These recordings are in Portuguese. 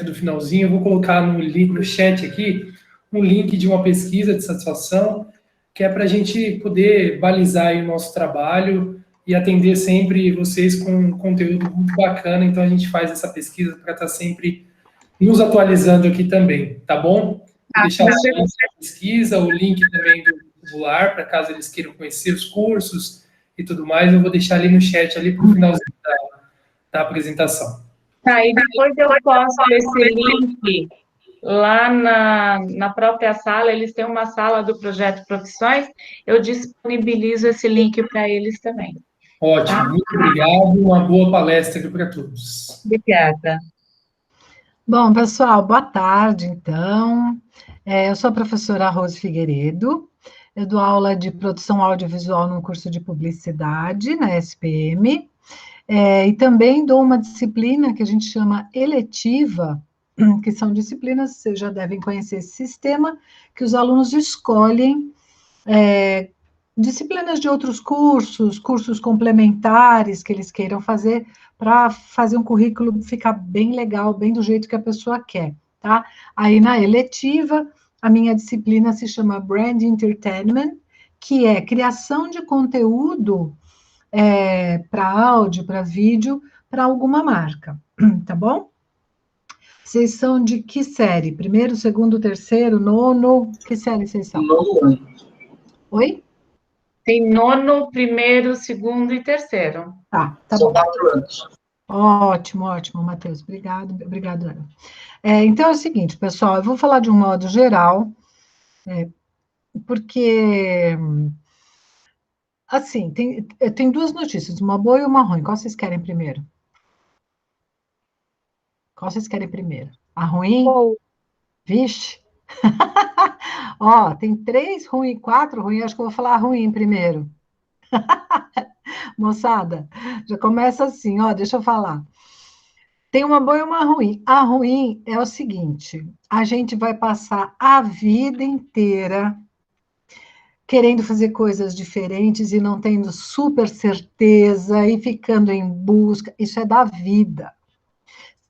do finalzinho, eu vou colocar no chat aqui um link de uma pesquisa de satisfação, que é para a gente poder balizar aí o nosso trabalho e atender sempre vocês com um conteúdo muito bacana. Então, a gente faz essa pesquisa para estar sempre nos atualizando aqui também, tá bom? Vou deixar o link da pesquisa, o link também do vestibular, para caso eles queiram conhecer os cursos e tudo mais, eu vou deixar ali no chat, ali para o finalzinho da apresentação. Tá, e depois eu posto esse link lá na própria sala, eles têm uma sala do Projeto Profissões, eu disponibilizo esse link para eles também. Ótimo, tá? Muito obrigado, uma boa palestra aqui para todos. Obrigada. Bom, pessoal, boa tarde, então. Eu sou a professora Rose Figueiredo, eu dou aula de produção audiovisual no curso de publicidade, na SPM, e também dou uma disciplina que a gente chama eletiva, que são disciplinas, vocês já devem conhecer esse sistema, que os alunos escolhem disciplinas de outros cursos complementares que eles queiram fazer, para fazer um currículo ficar bem legal, bem do jeito que a pessoa quer, tá? Aí, na eletiva, a minha disciplina se chama Brand Entertainment, que é criação de conteúdo para áudio, para vídeo, para alguma marca, tá bom? Vocês são de que série? Primeiro, segundo, terceiro, nono? Que série vocês são? Nono. Oi? Tem nono, primeiro, segundo e terceiro. Tá São bom. 4 anos. Ótimo, Matheus. Obrigado, Ana. Então é o seguinte, pessoal, eu vou falar de um modo geral, porque, assim, tem duas notícias, uma boa e uma ruim. Qual vocês querem primeiro? A ruim? Bom. Vixe! Ó, tem 3 ruins, 4 ruins, acho que eu vou falar a ruim primeiro. Moçada, já começa assim, ó, deixa eu falar. Tem uma boa e uma ruim. A ruim é o seguinte, a gente vai passar a vida inteira querendo fazer coisas diferentes e não tendo super certeza e ficando em busca. Isso é da vida.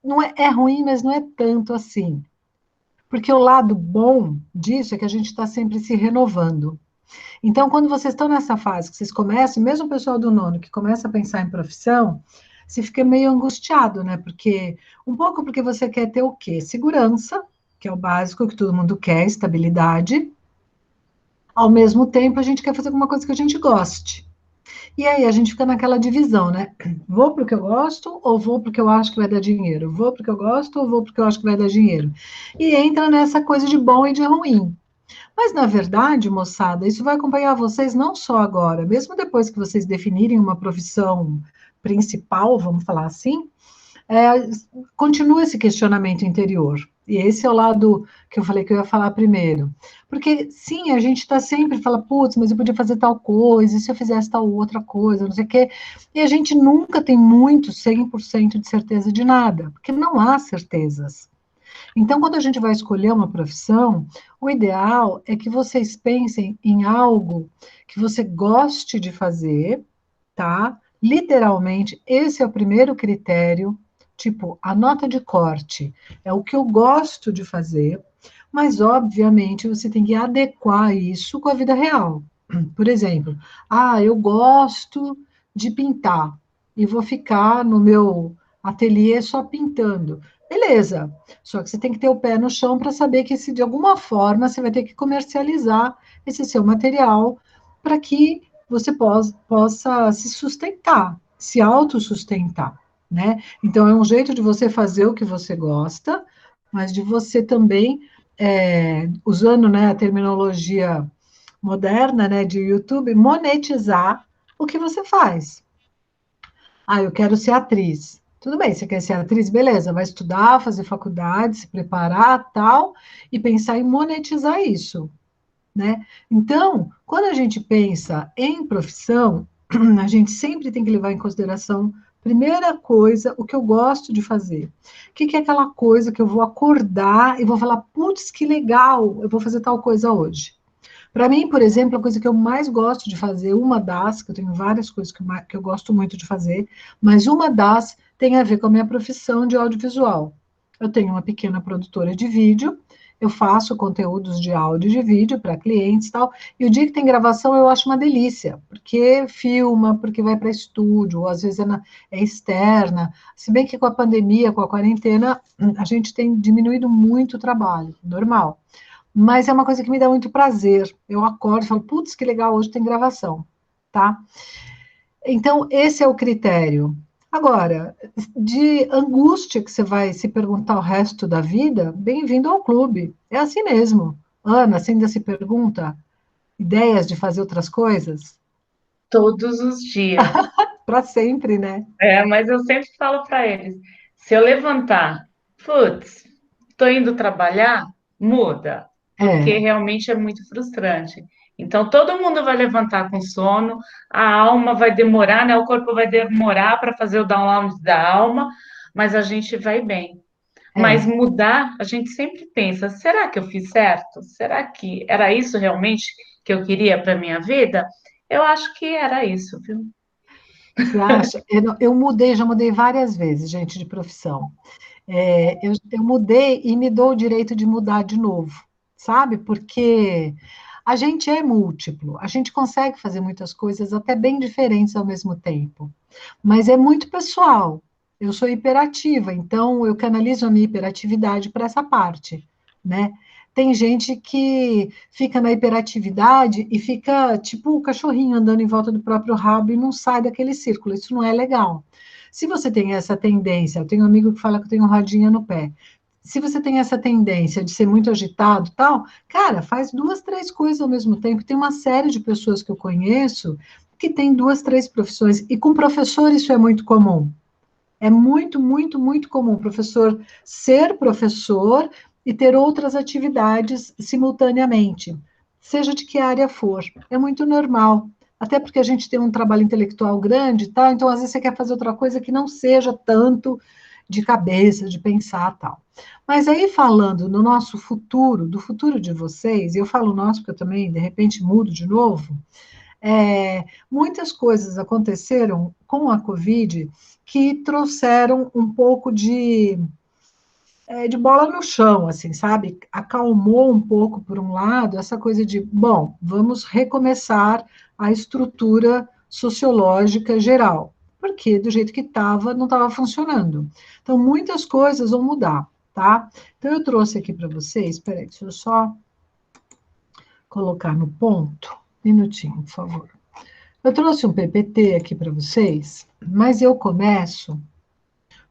Não é ruim, mas não é tanto assim. Porque o lado bom disso é que a gente está sempre se renovando. Então, quando vocês estão nessa fase, que vocês começam, mesmo o pessoal do nono, que começa a pensar em profissão, você fica meio angustiado, né? Um pouco porque você quer ter o quê? Segurança, que é o básico que todo mundo quer, estabilidade. Ao mesmo tempo, a gente quer fazer alguma coisa que a gente goste. E aí, a gente fica naquela divisão, né? Vou porque eu gosto ou vou porque eu acho que vai dar dinheiro? Vou porque eu gosto ou vou porque eu acho que vai dar dinheiro? E entra nessa coisa de bom e de ruim. Mas, na verdade, moçada, isso vai acompanhar vocês não só agora, mesmo depois que vocês definirem uma profissão principal, vamos falar assim, continua esse questionamento interior. E esse é o lado que eu falei que eu ia falar primeiro. Porque, sim, a gente está sempre falando, putz, mas eu podia fazer tal coisa, e se eu fizesse tal outra coisa, não sei o quê. E a gente nunca tem muito 100% de certeza de nada, porque não há certezas. Então, quando a gente vai escolher uma profissão, o ideal é que vocês pensem em algo que você goste de fazer, tá? Literalmente, esse é o primeiro critério, tipo, a nota de corte é o que eu gosto de fazer, mas, obviamente, você tem que adequar isso com a vida real. Por exemplo, eu gosto de pintar e vou ficar no meu ateliê só pintando. Beleza, só que você tem que ter o pé no chão para saber que, se de alguma forma, você vai ter que comercializar esse seu material para que você possa se sustentar, se autossustentar, né? Então, é um jeito de você fazer o que você gosta, mas de você também, usando, né, a terminologia moderna, né, de YouTube, monetizar o que você faz. Eu quero ser atriz. Tudo bem, você quer ser atriz? Beleza, vai estudar, fazer faculdade, se preparar, tal, e pensar em monetizar isso, né? Então, quando a gente pensa em profissão, a gente sempre tem que levar em consideração, primeira coisa, o que eu gosto de fazer. O que é aquela coisa que eu vou acordar e vou falar, putz, que legal, eu vou fazer tal coisa hoje. Para mim, por exemplo, a coisa que eu mais gosto de fazer, que eu tenho várias coisas que eu gosto muito de fazer, mas uma das tem a ver com a minha profissão de audiovisual. Eu tenho uma pequena produtora de vídeo, eu faço conteúdos de áudio e de vídeo para clientes e tal, e o dia que tem gravação eu acho uma delícia, porque filma, porque vai para estúdio, ou às vezes é externa, se bem que com a pandemia, com a quarentena, a gente tem diminuído muito o trabalho, normal. Mas é uma coisa que me dá muito prazer. Eu acordo e falo, putz, que legal, hoje tem gravação, tá? Então, esse é o critério. Agora, de angústia que você vai se perguntar o resto da vida, bem-vindo ao clube. É assim mesmo. Ana, você ainda se pergunta ideias de fazer outras coisas? Todos os dias. Para sempre, né? Mas eu sempre falo para eles: se eu levantar, putz, estou indo trabalhar, muda, porque É, realmente é muito frustrante. Então, todo mundo vai levantar com sono, a alma vai demorar, né? O corpo vai demorar para fazer o download da alma, mas a gente vai bem. Mas é. mudar, a gente sempre pensa: será que eu fiz certo? Será que era isso realmente que eu queria para minha vida? Eu acho que era isso, viu? Você acha? Eu mudei, já mudei várias vezes, gente, de profissão. Eu mudei e me dou o direito de mudar de novo, sabe? Porque a gente é múltiplo, a gente consegue fazer muitas coisas até bem diferentes ao mesmo tempo, mas é muito pessoal. Eu sou hiperativa, então eu canalizo a minha hiperatividade para essa parte, né? Tem gente que fica na hiperatividade e fica tipo o cachorrinho andando em volta do próprio rabo e não sai daquele círculo. Isso não é legal. Se você tem essa tendência, eu tenho um amigo que fala que eu tenho rodinha no pé. Se você tem essa tendência de ser muito agitado, tal, cara, faz duas, três coisas ao mesmo tempo. Tem uma série de pessoas que eu conheço que tem duas, três profissões e com professor isso é muito comum. É muito, muito, muito comum o professor ser professor e ter outras atividades simultaneamente, seja de que área for. É muito normal. Até porque a gente tem um trabalho intelectual grande, tá? Então, às vezes, você quer fazer outra coisa que não seja tanto de cabeça, de pensar tal. Mas aí, falando no nosso futuro, do futuro de vocês, e eu falo nosso porque eu também, de repente, mudo de novo, muitas coisas aconteceram com a Covid que trouxeram um pouco de bola no chão, assim, sabe? Acalmou um pouco, por um lado, essa coisa de, bom, vamos recomeçar a estrutura sociológica geral, porque do jeito que estava, não estava funcionando. Então, muitas coisas vão mudar, tá? Então, eu trouxe aqui para vocês, espera aí, deixa eu só colocar no ponto, um minutinho, por favor. Eu trouxe um PPT aqui para vocês, mas eu começo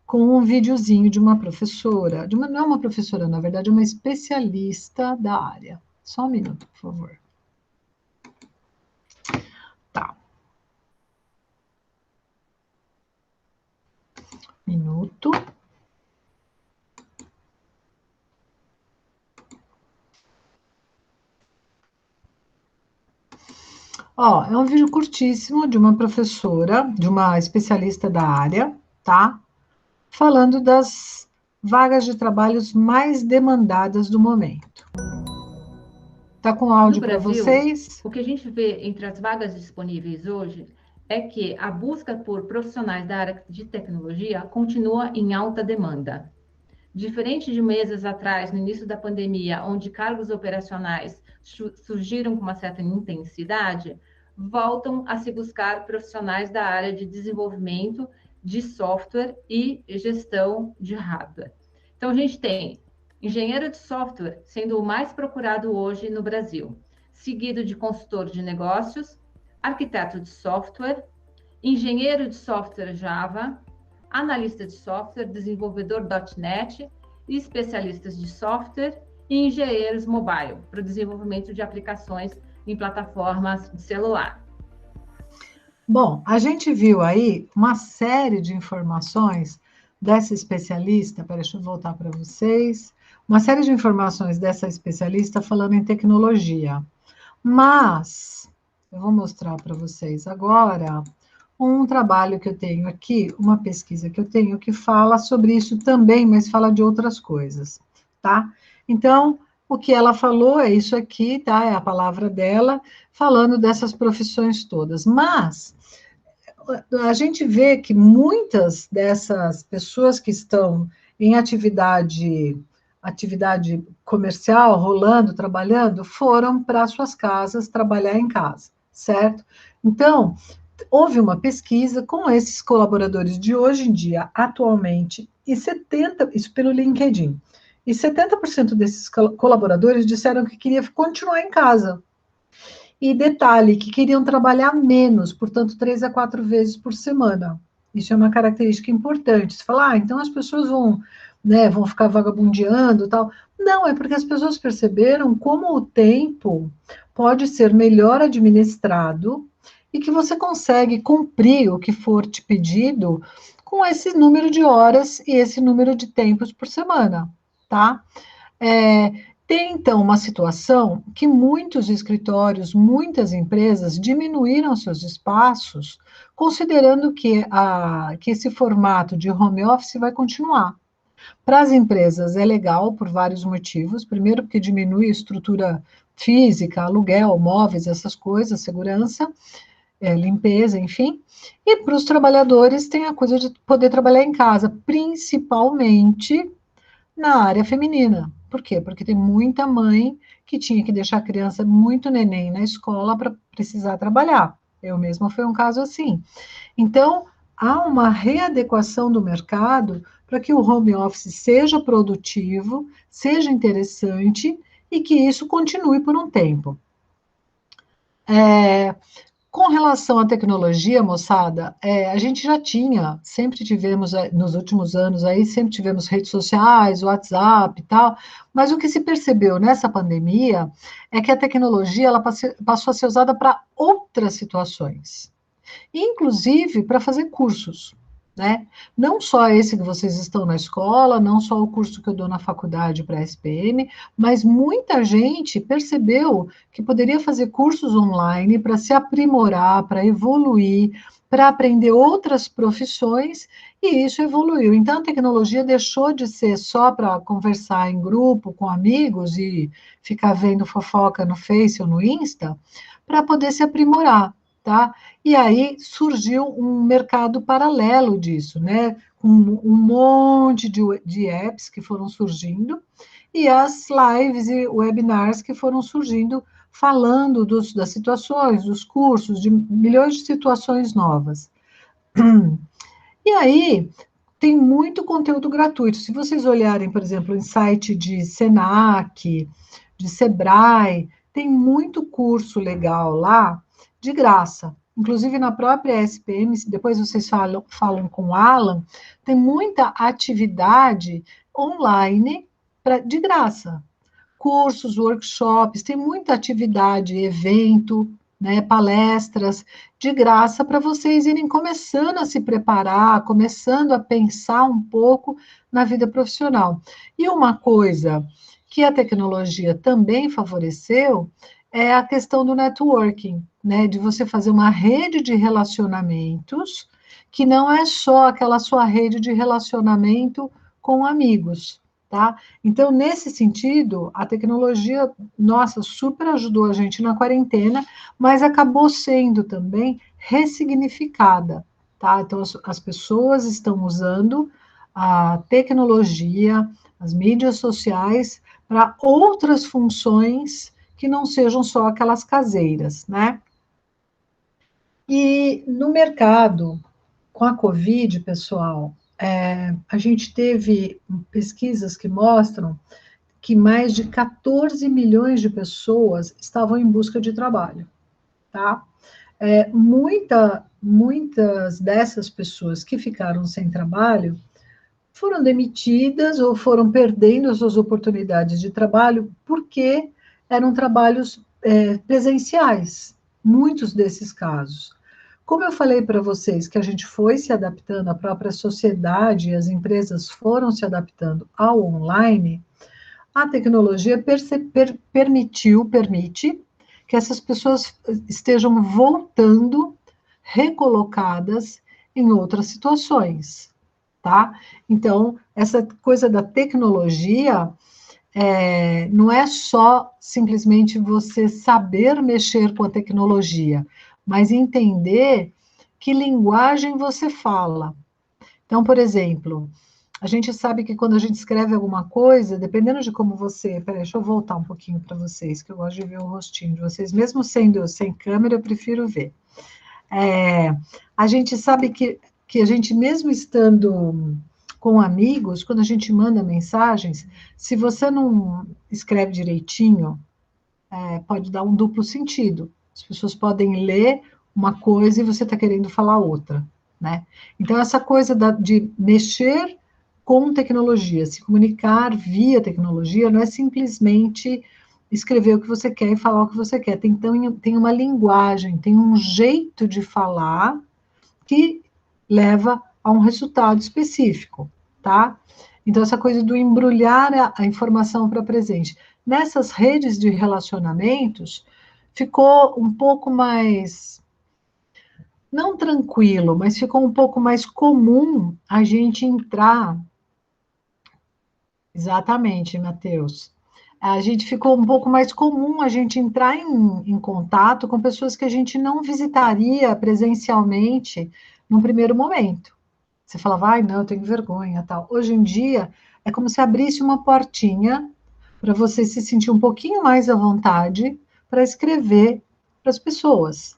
com um videozinho de uma professora, não é uma professora, na verdade, é uma especialista da área. Só um minuto, por favor. Tá. Minuto. Ó, é um vídeo curtíssimo de uma professora, de uma especialista da área, tá? Falando das vagas de trabalhos mais demandadas do momento. Tá com áudio para vocês? O que a gente vê entre as vagas disponíveis hoje é que a busca por profissionais da área de tecnologia continua em alta demanda. Diferente de meses atrás, no início da pandemia, onde cargos operacionais surgiram com uma certa intensidade, voltam a se buscar profissionais da área de desenvolvimento de software e gestão de hardware. Então, a gente tem engenheiro de software sendo o mais procurado hoje no Brasil, seguido de consultor de negócios, arquiteto de software, engenheiro de software Java, analista de software, desenvolvedor .NET, especialistas de software e engenheiros mobile, para o desenvolvimento de aplicações em plataformas de celular. Bom, a gente viu aí uma série de informações dessa especialista, deixa eu voltar para vocês, uma série de informações dessa especialista falando em tecnologia. Mas, eu vou mostrar para vocês agora um trabalho que eu tenho aqui, uma pesquisa que eu tenho que fala sobre isso também, mas fala de outras coisas, tá? Então, o que ela falou é isso aqui, tá? É a palavra dela, falando dessas profissões todas. Mas a gente vê que muitas dessas pessoas que estão em atividade comercial, rolando, trabalhando, foram para suas casas trabalhar em casa, certo? Então, houve uma pesquisa com esses colaboradores de hoje em dia, atualmente, isso pelo LinkedIn, e 70% desses colaboradores disseram que queria continuar em casa. E detalhe, que queriam trabalhar menos, portanto, 3 a 4 vezes por semana. Isso é uma característica importante. Você fala, então as pessoas vão, né, vão ficar vagabundeando e tal. Não, é porque as pessoas perceberam como o tempo pode ser melhor administrado e que você consegue cumprir o que for te pedido com esse número de horas e esse número de tempos por semana, tá? Tem, então, uma situação que muitos escritórios, muitas empresas diminuíram seus espaços, considerando que esse formato de home office vai continuar. Para as empresas é legal por vários motivos. Primeiro, porque diminui a estrutura física, aluguel, móveis, essas coisas, segurança, limpeza, enfim. E para os trabalhadores tem a coisa de poder trabalhar em casa, principalmente na área feminina. Por quê? Porque tem muita mãe que tinha que deixar a criança muito neném na escola para precisar trabalhar. Eu mesma foi um caso assim. Então, há uma readequação do mercado para que o home office seja produtivo, seja interessante e que isso continue por um tempo. Com relação à tecnologia, moçada, a gente já tinha, sempre tivemos, nos últimos anos aí, sempre tivemos redes sociais, WhatsApp e tal, mas o que se percebeu nessa pandemia é que a tecnologia ela passou a ser usada para outras situações, inclusive para fazer cursos, né? Não só esse que vocês estão na escola, não só o curso que eu dou na faculdade para a SPM, mas muita gente percebeu que poderia fazer cursos online para se aprimorar, para evoluir, para aprender outras profissões, e isso evoluiu. Então, a tecnologia deixou de ser só para conversar em grupo, com amigos, e ficar vendo fofoca no Face ou no Insta, para poder se aprimorar, tá? E aí surgiu um mercado paralelo disso, né? Um monte de apps que foram surgindo e as lives e webinars que foram surgindo falando das situações, dos cursos, de milhões de situações novas. E aí tem muito conteúdo gratuito. Se vocês olharem, por exemplo, em site de Senac, de Sebrae, tem muito curso legal lá, de graça. Inclusive, na própria SPM, depois vocês falam com o Alan, tem muita atividade online de graça. Cursos, workshops, tem muita atividade, evento, né, palestras, de graça, para vocês irem começando a se preparar, começando a pensar um pouco na vida profissional. E uma coisa que a tecnologia também favoreceu é a questão do networking, né, de você fazer uma rede de relacionamentos, que não é só aquela sua rede de relacionamento com amigos, tá? Então, nesse sentido, a tecnologia, nossa, super ajudou a gente na quarentena, mas acabou sendo também ressignificada, tá? Então, as pessoas estão usando a tecnologia, as mídias sociais, para outras funções que não sejam só aquelas caseiras, né? E no mercado, com a Covid, pessoal, a gente teve pesquisas que mostram que mais de 14 milhões de pessoas estavam em busca de trabalho, tá? Muitas dessas pessoas que ficaram sem trabalho foram demitidas ou foram perdendo as suas oportunidades de trabalho porque eram trabalhos presenciais, muitos desses casos. Como eu falei para vocês que a gente foi se adaptando, a própria sociedade e as empresas foram se adaptando ao online, a tecnologia permite que essas pessoas estejam voltando, recolocadas em outras situações, tá? Então, essa coisa da tecnologia não é só simplesmente você saber mexer com a tecnologia, mas entender que linguagem você fala. Então, por exemplo, A gente sabe que quando a gente escreve alguma coisa, dependendo de como você... Peraí, deixa eu voltar um pouquinho para vocês, que eu gosto de ver o rostinho de vocês. Mesmo sendo sem câmera, eu prefiro ver. A gente sabe que a gente, mesmo estando com amigos, quando a gente manda mensagens, se você não escreve direitinho, pode dar um duplo sentido. As pessoas podem ler uma coisa e você está querendo falar outra, né? Então, essa coisa de mexer com tecnologia, se comunicar via tecnologia, não é simplesmente escrever o que você quer e falar o que você quer. Tem uma linguagem, tem um jeito de falar que leva a um resultado específico, tá? Então, essa coisa do embrulhar a informação para presente. Nessas redes de relacionamentos, ficou um pouco mais, não tranquilo, mas ficou um pouco mais comum a gente entrar. Exatamente, Matheus. A gente ficou um pouco mais comum a gente entrar em contato com pessoas que a gente não visitaria presencialmente num primeiro momento. Você falava, ai, não, eu tenho vergonha, tal. Hoje em dia, é como se abrisse uma portinha para você se sentir um pouquinho mais à vontade para escrever para as pessoas.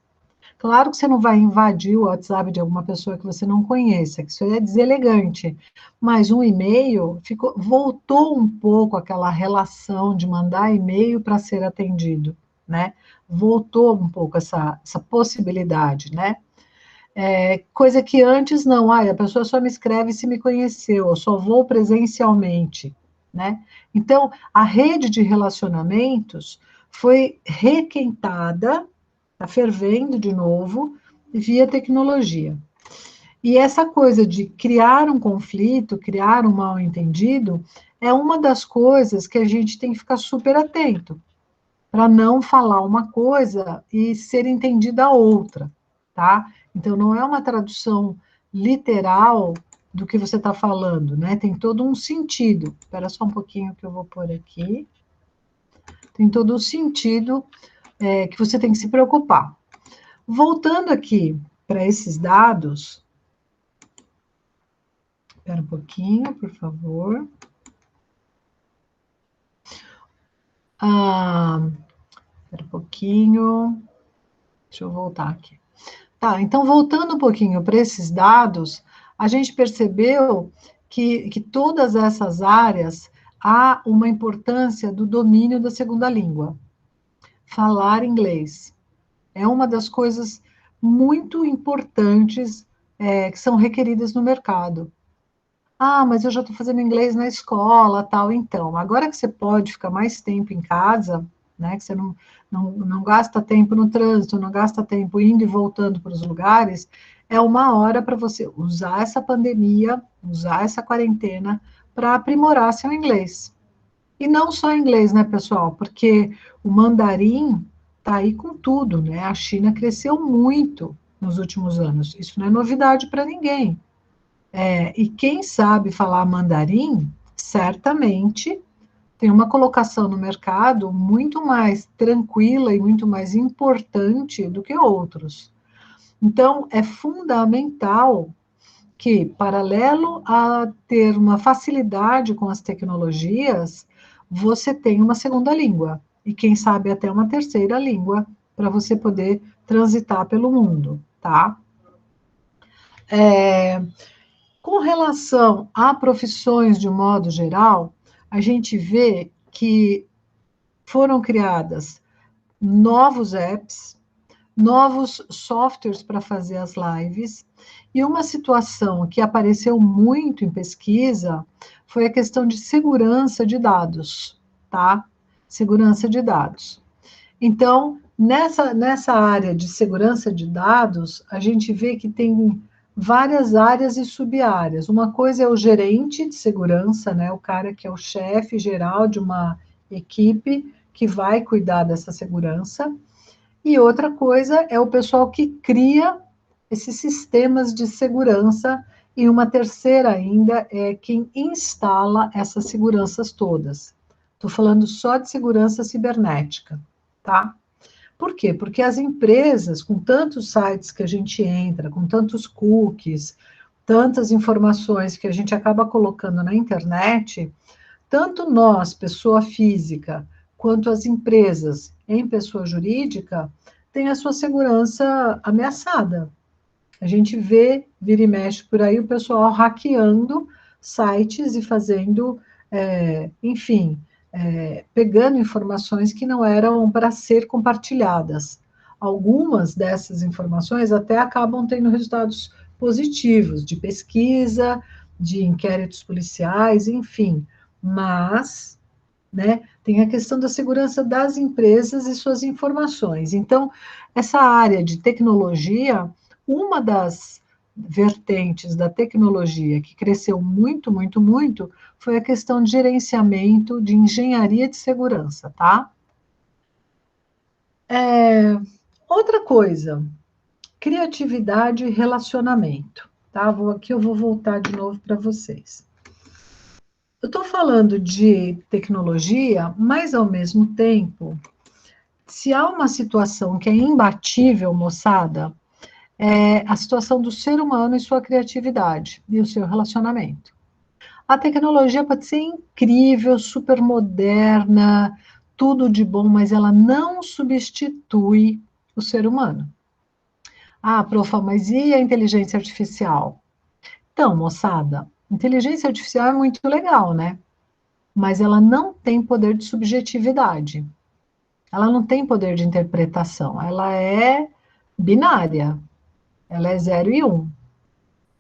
Claro que você não vai invadir o WhatsApp de alguma pessoa que você não conheça, que isso é deselegante, mas um e-mail voltou um pouco aquela relação de mandar e-mail para ser atendido, né? Voltou um pouco essa possibilidade, né? Coisa que antes não, a pessoa só me escreve se me conheceu, eu só vou presencialmente, né? Então, a rede de relacionamentos foi requentada, está fervendo de novo, via tecnologia. E essa coisa de criar um conflito, criar um mal-entendido, é uma das coisas que a gente tem que ficar super atento, para não falar uma coisa e ser entendida a outra, tá? Então, não é uma tradução literal do que você está falando, né? Tem todo um sentido. Espera só um pouquinho que eu vou pôr aqui. Tem todo um sentido que você tem que se preocupar. Voltando aqui para esses dados, espera um pouquinho, por favor. Espera um pouquinho. Deixa eu voltar aqui. Tá, então, voltando um pouquinho para esses dados, a gente percebeu que todas essas áreas há uma importância do domínio da segunda língua. Falar inglês é uma das coisas muito importantes que são requeridas no mercado. Ah, mas eu já estou fazendo inglês na escola, tal. Então, agora que você pode ficar mais tempo em casa, né, que você não gasta tempo no trânsito, não gasta tempo indo e voltando para os lugares, é uma hora para você usar essa pandemia, usar essa quarentena para aprimorar seu inglês. E não só inglês, né, pessoal? Porque o mandarim está aí com tudo, né? A China cresceu muito nos últimos anos. Isso não é novidade para ninguém. E quem sabe falar mandarim, certamente tem uma colocação no mercado muito mais tranquila e muito mais importante do que outros. Então, é fundamental que, paralelo a ter uma facilidade com as tecnologias, você tenha uma segunda língua, e quem sabe até uma terceira língua, para você poder transitar pelo mundo, tá? Com relação a profissões de um modo geral, a gente vê que foram criadas novos apps, novos softwares para fazer as lives, e uma situação que apareceu muito em pesquisa foi a questão de segurança de dados, tá? Segurança de dados. Então, nessa área de segurança de dados, a gente vê que tem várias áreas e sub-áreas. Uma coisa é o gerente de segurança, né? O cara que é o chefe geral de uma equipe que vai cuidar dessa segurança. E outra coisa é o pessoal que cria esses sistemas de segurança, e uma terceira ainda é quem instala essas seguranças todas. Estou falando só de segurança cibernética, tá? Por quê? Porque as empresas, com tantos sites que a gente entra, com tantos cookies, tantas informações que a gente acaba colocando na internet, tanto nós, pessoa física, quanto as empresas em pessoa jurídica, têm a sua segurança ameaçada. A gente vê, vira e mexe por aí, o pessoal hackeando sites e fazendo, enfim, pegando informações que não eram para ser compartilhadas. Algumas dessas informações até acabam tendo resultados positivos, de pesquisa, de inquéritos policiais, enfim, mas, né, tem a questão da segurança das empresas e suas informações. Então, essa área de tecnologia, uma das vertentes da tecnologia que cresceu muito, muito, muito, foi a questão de gerenciamento, de engenharia de segurança, tá? Outra coisa, criatividade e relacionamento, tá? Aqui eu vou voltar de novo para vocês. Eu estou falando de tecnologia, mas ao mesmo tempo, se há uma situação que é imbatível, moçada, é a situação do ser humano e sua criatividade e o seu relacionamento. A tecnologia pode ser incrível, super moderna, tudo de bom, mas ela não substitui o ser humano. Ah, profa, mas e a inteligência artificial? Então, moçada, inteligência artificial é muito legal, né? Mas ela não tem poder de subjetividade. Ela não tem poder de interpretação. Ela é binária. Ela é 0 e 1.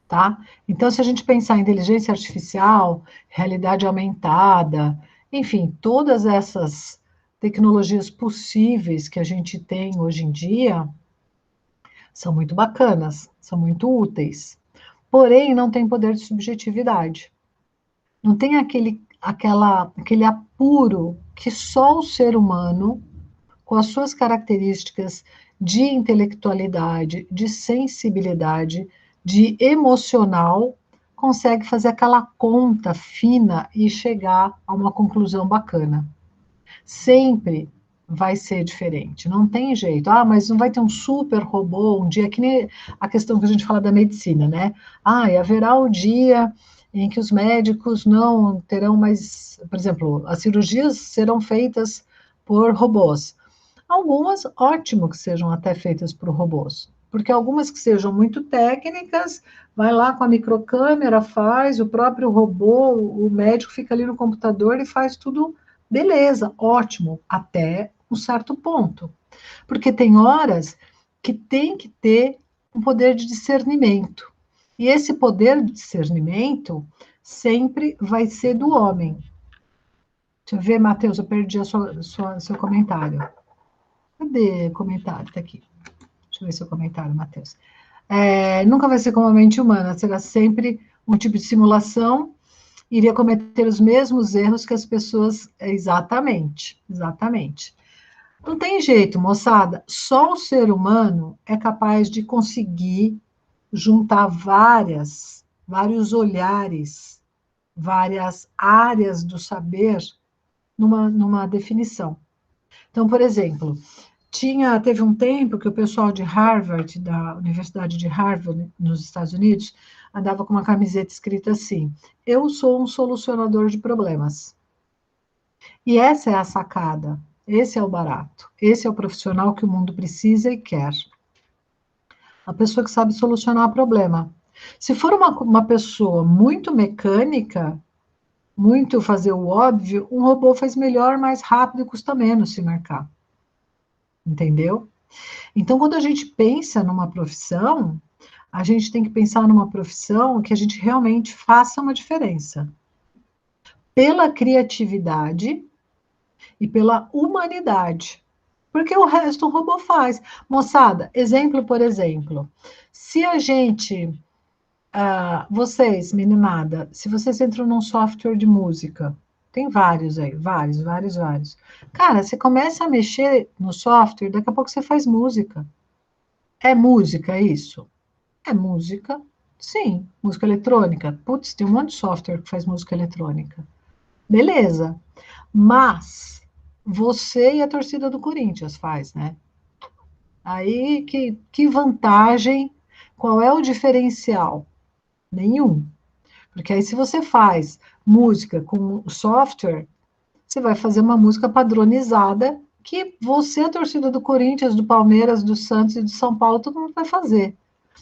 Tá? Então, se a gente pensar em inteligência artificial, realidade aumentada, enfim, todas essas tecnologias possíveis que a gente tem hoje em dia, são muito bacanas, são muito úteis. Porém, não tem poder de subjetividade. Não tem aquele apuro que só o ser humano, com as suas características de intelectualidade, de sensibilidade, de emocional, consegue fazer aquela conta fina e chegar a uma conclusão bacana. Sempre vai ser diferente, não tem jeito. Ah, mas não vai ter um super robô um dia, que nem a questão que a gente fala da medicina, né? Ah, e haverá o dia em que os médicos não terão mais, por exemplo, as cirurgias serão feitas por robôs. Algumas, ótimo que sejam até feitas por robôs, porque algumas que sejam muito técnicas, vai lá com a microcâmera, faz, o próprio robô, o médico fica ali no computador e faz tudo, beleza, ótimo, até um certo ponto. Porque tem horas que tem que ter um poder de discernimento. E esse poder de discernimento sempre vai ser do homem. Deixa eu ver, Matheus, eu perdi seu comentário. Cadê o comentário? Tá aqui. Deixa eu ver seu comentário, Matheus. Nunca vai ser como a mente humana, será sempre um tipo de simulação, iria cometer os mesmos erros que as pessoas. Exatamente, exatamente. Não tem jeito, moçada, só o ser humano é capaz de conseguir juntar vários olhares, várias áreas do saber numa definição. Então, por exemplo, teve um tempo que o pessoal de Harvard, da Universidade de Harvard, nos Estados Unidos, andava com uma camiseta escrita assim: eu sou um solucionador de problemas. E essa é a sacada, esse é o barato, esse é o profissional que o mundo precisa e quer. A pessoa que sabe solucionar problema. Se for uma pessoa muito mecânica, muito fazer o óbvio, um robô faz melhor, mais rápido e custa menos se marcar. Entendeu? Então, quando a gente pensa numa profissão, a gente tem que pensar numa profissão que a gente realmente faça uma diferença. Pela criatividade e pela humanidade. Porque o resto o robô faz. Moçada, exemplo por exemplo. Se a gente... vocês, meninada, se vocês entram num software de música, tem vários aí, vários. Cara, você começa a mexer no software, daqui a pouco você faz música. É música isso? É música, sim. Música eletrônica. Putz, tem um monte de software que faz música eletrônica. Beleza. Mas você e a torcida do Corinthians faz, né? Aí, que vantagem, qual é o diferencial? Nenhum. Porque aí, se você faz música com software, você vai fazer uma música padronizada que você, a torcida do Corinthians, do Palmeiras, do Santos e do São Paulo, todo mundo vai fazer.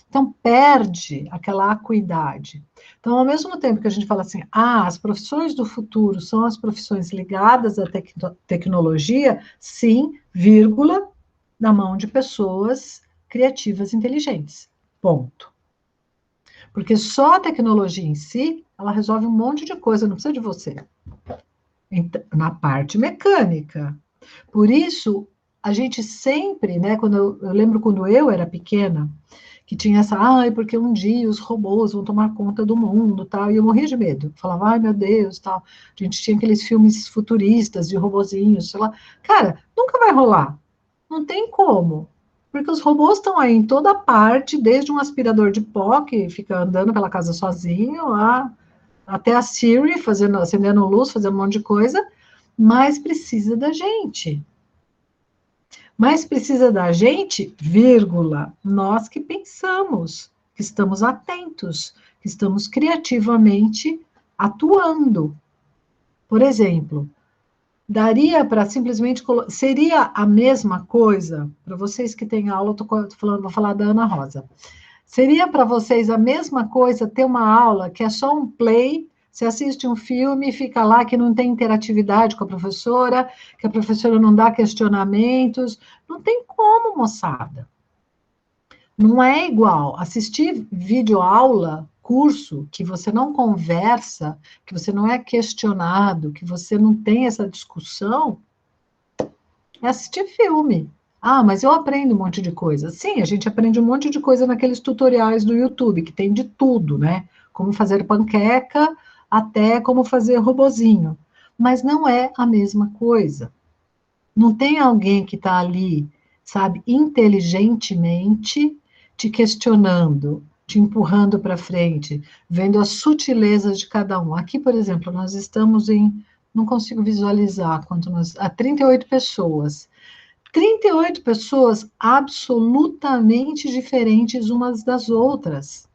Então, perde aquela acuidade. Então, ao mesmo tempo que a gente fala assim, as profissões do futuro são as profissões ligadas à tecnologia, sim, vírgula, na mão de pessoas criativas inteligentes. Ponto. Porque só a tecnologia em si, ela resolve um monte de coisa, não precisa de você. Na parte mecânica. Por isso, a gente sempre, né, eu lembro quando eu era pequena, que tinha essa, porque um dia os robôs vão tomar conta do mundo, tal, e eu morria de medo. Falava, ai, meu Deus, tal. A gente tinha aqueles filmes futuristas de robozinhos, sei lá. Cara, nunca vai rolar. Não tem como. Porque os robôs estão aí em toda parte, desde um aspirador de pó, que fica andando pela casa sozinho, até a Siri, acendendo luz, fazendo um monte de coisa, mas precisa da gente. Mas precisa da gente, vírgula, nós que pensamos, que estamos atentos, que estamos criativamente atuando. Por exemplo, daria para simplesmente... Seria a mesma coisa, para vocês que têm aula, vou falar da Ana Rosa. Seria para vocês a mesma coisa ter uma aula que é só um play, você assiste um filme, fica lá que não tem interatividade com a professora, que a professora não dá questionamentos. Não tem como, moçada. Não é igual. Assistir videoaula, curso, que você não conversa, que você não é questionado, que você não tem essa discussão, é assistir filme. Mas eu aprendo um monte de coisa. Sim, a gente aprende um monte de coisa naqueles tutoriais do YouTube, que tem de tudo, né? Como fazer panqueca, até como fazer robozinho. Mas não é a mesma coisa. Não tem alguém que está ali, sabe, inteligentemente te questionando, te empurrando para frente, vendo as sutilezas de cada um. Aqui, por exemplo, nós estamos não consigo visualizar há 38 pessoas. 38 pessoas absolutamente diferentes umas das outras.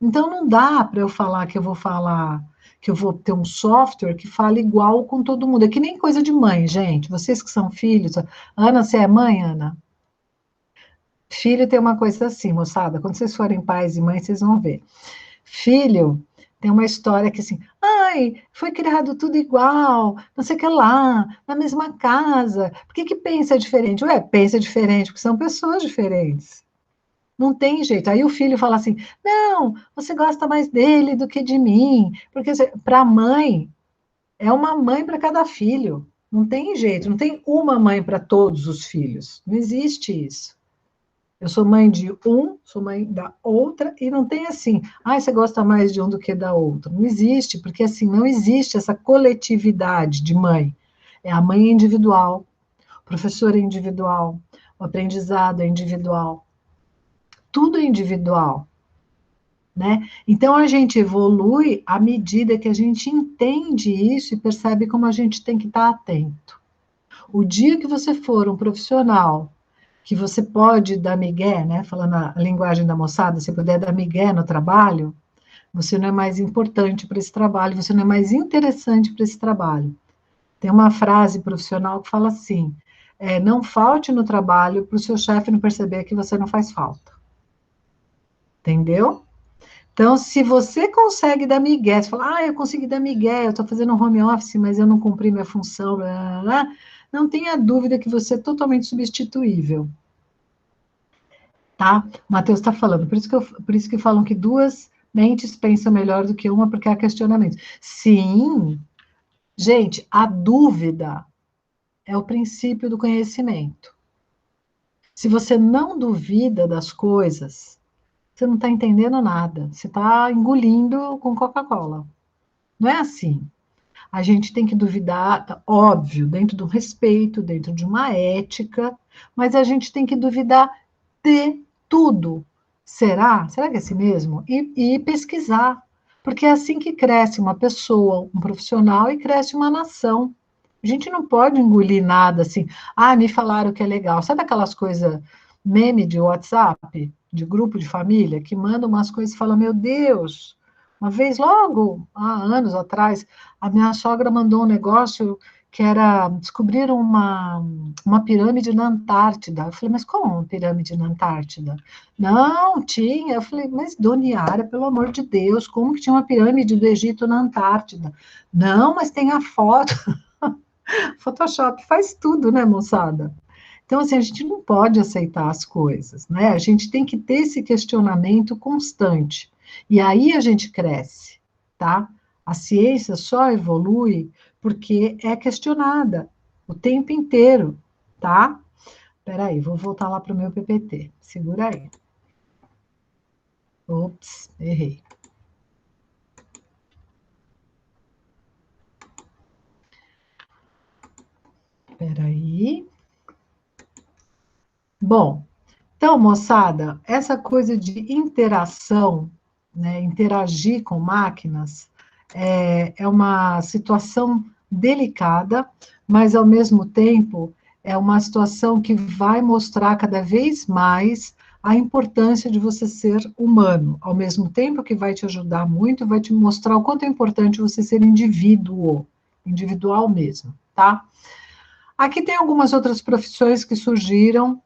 Então, não dá para eu falar que eu vou ter um software que fale igual com todo mundo. É que nem coisa de mãe, gente. Vocês que são filhos. Ana, você é mãe, Ana? Filho tem uma coisa assim, moçada. Quando vocês forem pais e mães, vocês vão ver. Filho tem uma história que assim, foi criado tudo igual, não sei o que lá, na mesma casa. Por que pensa diferente? Pensa diferente, porque são pessoas diferentes. Não tem jeito. Aí o filho fala assim, não, você gosta mais dele do que de mim. Porque para a mãe, é uma mãe para cada filho. Não tem jeito, não tem uma mãe para todos os filhos. Não existe isso. Eu sou mãe de um, sou mãe da outra, e não tem assim, você gosta mais de um do que da outra. Não existe, porque assim, não existe essa coletividade de mãe. A mãe é individual, o professor é individual, o aprendizado é individual. Tudo é individual, né? Então, a gente evolui à medida que a gente entende isso e percebe como a gente tem que estar atento. O dia que você for um profissional que você pode dar migué, né? Falando a linguagem da moçada, se puder dar migué no trabalho, você não é mais importante para esse trabalho, você não é mais interessante para esse trabalho. Tem uma frase profissional que fala assim, não falte no trabalho para o seu chefe não perceber que você não faz falta. Entendeu? Então, se você consegue dar migué, você fala, eu consegui dar migué, eu estou fazendo um home office, mas eu não cumpri minha função, blá, blá, blá, não tenha dúvida que você é totalmente substituível. Tá? O Matheus está falando, por isso que falam que duas mentes pensam melhor do que uma, porque há questionamento. Sim, gente, a dúvida é o princípio do conhecimento. Se você não duvida das coisas, você não está entendendo nada. Você está engolindo com Coca-Cola. Não é assim. A gente tem que duvidar, óbvio, dentro do respeito, dentro de uma ética, mas a gente tem que duvidar de tudo. Será? Será que é assim mesmo? E pesquisar. Porque é assim que cresce uma pessoa, um profissional, e cresce uma nação. A gente não pode engolir nada assim. Me falaram que é legal. Sabe aquelas coisas meme de WhatsApp? de grupo de família, que mandam umas coisas e falam, meu Deus, uma vez logo, há anos atrás, a minha sogra mandou um negócio que era, descobriram uma pirâmide na Antártida. Eu falei, mas como uma pirâmide na Antártida? Não, tinha. Eu falei, mas Dona Yara, pelo amor de Deus, como que tinha uma pirâmide do Egito na Antártida? Não, mas tem a foto. Photoshop faz tudo, né, moçada? Então, assim, a gente não pode aceitar as coisas, né? A gente tem que ter esse questionamento constante. E aí a gente cresce, tá? A ciência só evolui porque é questionada o tempo inteiro, tá? Espera aí, vou voltar lá para o meu PPT. Segura aí. Ops, errei. Espera aí. Bom, então, moçada, essa coisa de interação, né, interagir com máquinas, é uma situação delicada, mas, ao mesmo tempo, é uma situação que vai mostrar cada vez mais a importância de você ser humano, ao mesmo tempo que vai te ajudar muito, vai te mostrar o quanto é importante você ser individual mesmo, tá? Aqui tem algumas outras profissões que surgiram,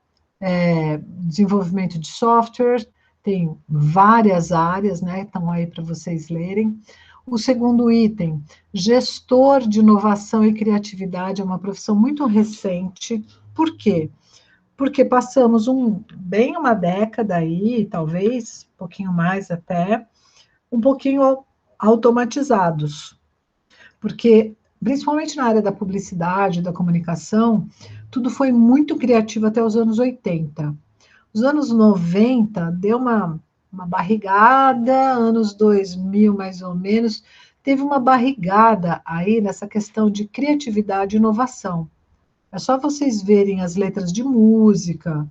desenvolvimento de software, tem várias áreas, né? Estão aí para vocês lerem. O segundo item, gestor de inovação e criatividade, é uma profissão muito recente. Por quê? Porque passamos bem uma década aí, talvez, um pouquinho mais até, um pouquinho automatizados. Porque, principalmente na área da publicidade, da comunicação, tudo foi muito criativo até os anos 80. Os anos 90 deu uma barrigada, anos 2000 mais ou menos, teve uma barrigada aí nessa questão de criatividade e inovação. É só vocês verem as letras de música,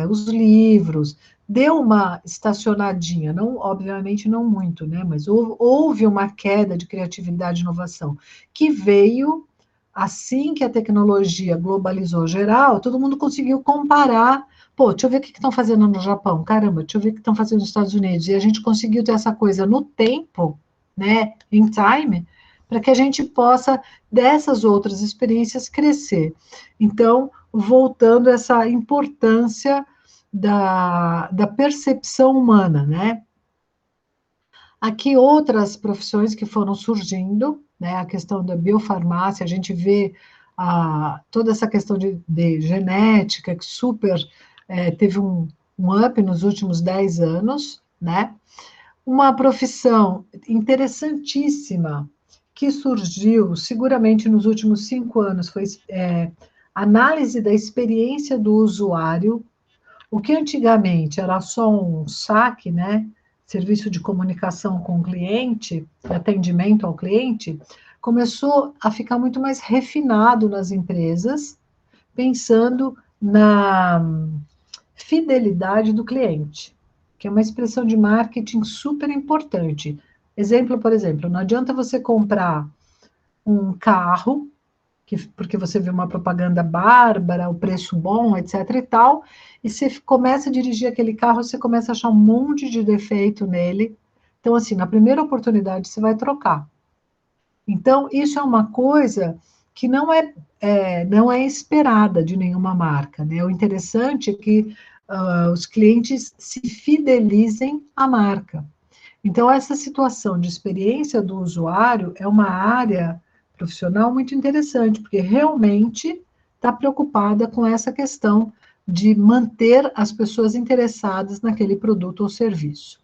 os livros, deu uma estacionadinha, não, obviamente não muito, né? Mas houve uma queda de criatividade e inovação, que veio assim que a tecnologia globalizou geral, todo mundo conseguiu comparar. Pô, deixa eu ver o que estão fazendo no Japão, caramba, deixa eu ver o que estão fazendo nos Estados Unidos. E a gente conseguiu ter essa coisa no tempo, né, in time, para que a gente possa, dessas outras experiências, crescer. Então, voltando a essa importância da percepção humana, né? Aqui outras profissões que foram surgindo, né? A questão da biofarmácia, a gente vê toda essa questão de genética, que super teve um up nos últimos 10 anos, né? Uma profissão interessantíssima que surgiu seguramente nos últimos 5 anos foi análise da experiência do usuário, o que antigamente era só um saque, né? Serviço de comunicação com o cliente, atendimento ao cliente, começou a ficar muito mais refinado nas empresas, pensando na fidelidade do cliente, que é uma expressão de marketing super importante. Exemplo, por exemplo, não adianta você comprar um carro, porque você vê uma propaganda bárbara, o preço bom, etc e tal, e você começa a dirigir aquele carro, você começa a achar um monte de defeito nele. Então, assim, na primeira oportunidade, você vai trocar. Então, isso é uma coisa que não é esperada de nenhuma marca, né? O interessante é que os clientes se fidelizem à marca. Então, essa situação de experiência do usuário é uma área profissional muito interessante, porque realmente está preocupada com essa questão de manter as pessoas interessadas naquele produto ou serviço.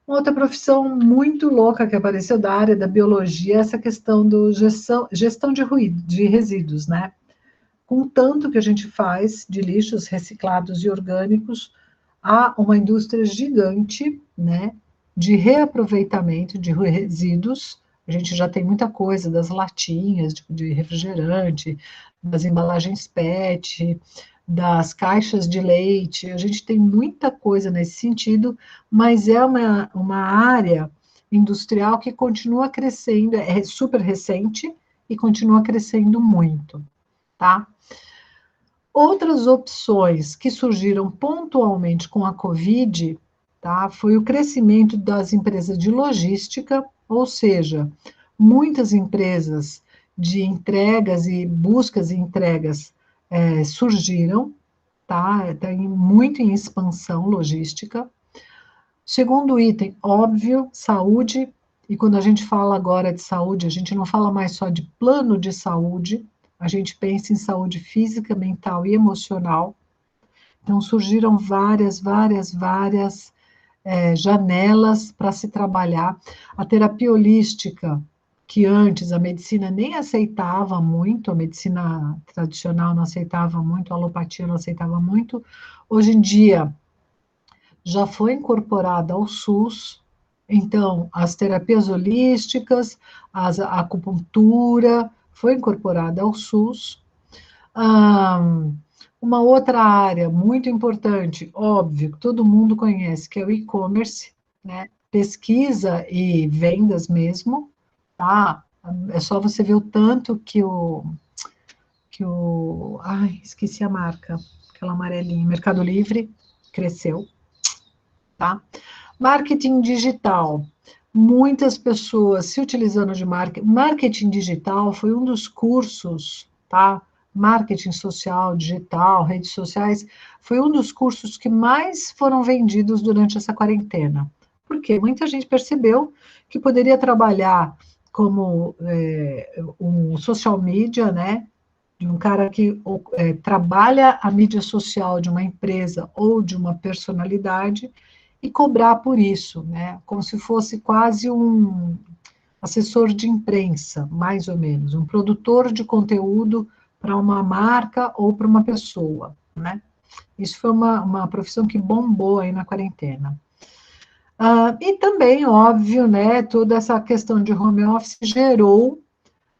Uma outra profissão muito louca que apareceu da área da biologia é essa questão do gestão de resíduos, né? Com o tanto que a gente faz de lixos reciclados e orgânicos, há uma indústria gigante, né, de reaproveitamento de resíduos. A gente já tem muita coisa das latinhas de refrigerante, das embalagens PET, das caixas de leite, a gente tem muita coisa nesse sentido, mas é uma área industrial que continua crescendo, é super recente e continua crescendo muito, tá? Outras opções que surgiram pontualmente com a Covid, tá, foi o crescimento das empresas de logística, ou seja, muitas empresas de entregas e buscas e entregas surgiram, tá, está muito em expansão logística. Segundo item, óbvio, saúde, e quando a gente fala agora de saúde, a gente não fala mais só de plano de saúde, a gente pensa em saúde física, mental e emocional. Então, surgiram várias janelas para se trabalhar. A terapia holística, que antes a medicina nem aceitava muito, a medicina tradicional não aceitava muito, a alopatia não aceitava muito, hoje em dia já foi incorporada ao SUS. Então, as terapias holísticas, a acupuntura, foi incorporada ao SUS. Uma outra área muito importante, óbvio, que todo mundo conhece, que é o e-commerce, né? Pesquisa e vendas mesmo, tá? É só você ver o tanto ai, esqueci a marca, aquela amarelinha, Mercado Livre, cresceu, tá? Marketing digital. Muitas pessoas se utilizando de marketing. Marketing digital foi um dos cursos, tá? Marketing social, digital, redes sociais, foi um dos cursos que mais foram vendidos durante essa quarentena. Porque muita gente percebeu que poderia trabalhar como um social media, né? De um cara que trabalha a mídia social de uma empresa ou de uma personalidade e cobrar por isso, né? Como se fosse quase um assessor de imprensa, mais ou menos, um produtor de conteúdo para uma marca ou para uma pessoa, né? Isso foi uma profissão que bombou aí na quarentena. E também, óbvio, né, toda essa questão de home office gerou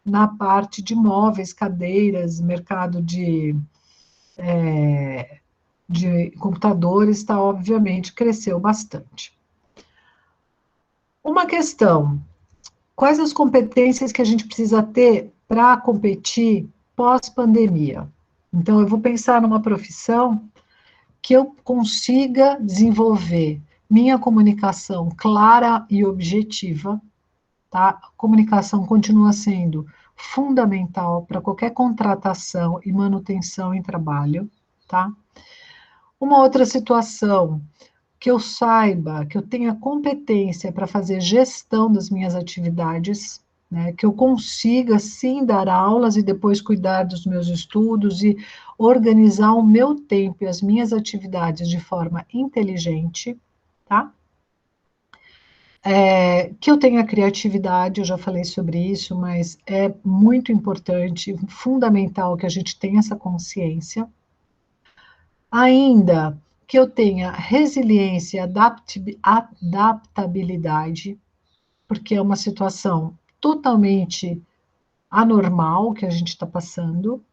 na parte de móveis, cadeiras, mercado de computadores, tá, obviamente, cresceu bastante. Uma questão, quais as competências que a gente precisa ter para competir pós-pandemia? Então, eu vou pensar numa profissão que eu consiga desenvolver minha comunicação clara e objetiva, tá? A comunicação continua sendo fundamental para qualquer contratação e manutenção em trabalho, tá? Uma outra situação, que eu saiba, que eu tenha competência para fazer gestão das minhas atividades, né, que eu consiga, sim, dar aulas e depois cuidar dos meus estudos e organizar o meu tempo e as minhas atividades de forma inteligente, tá? Que eu tenha criatividade, eu já falei sobre isso, mas é muito importante, fundamental que a gente tenha essa consciência. Ainda que eu tenha resiliência e adaptabilidade, porque é uma situação totalmente anormal que a gente está passando,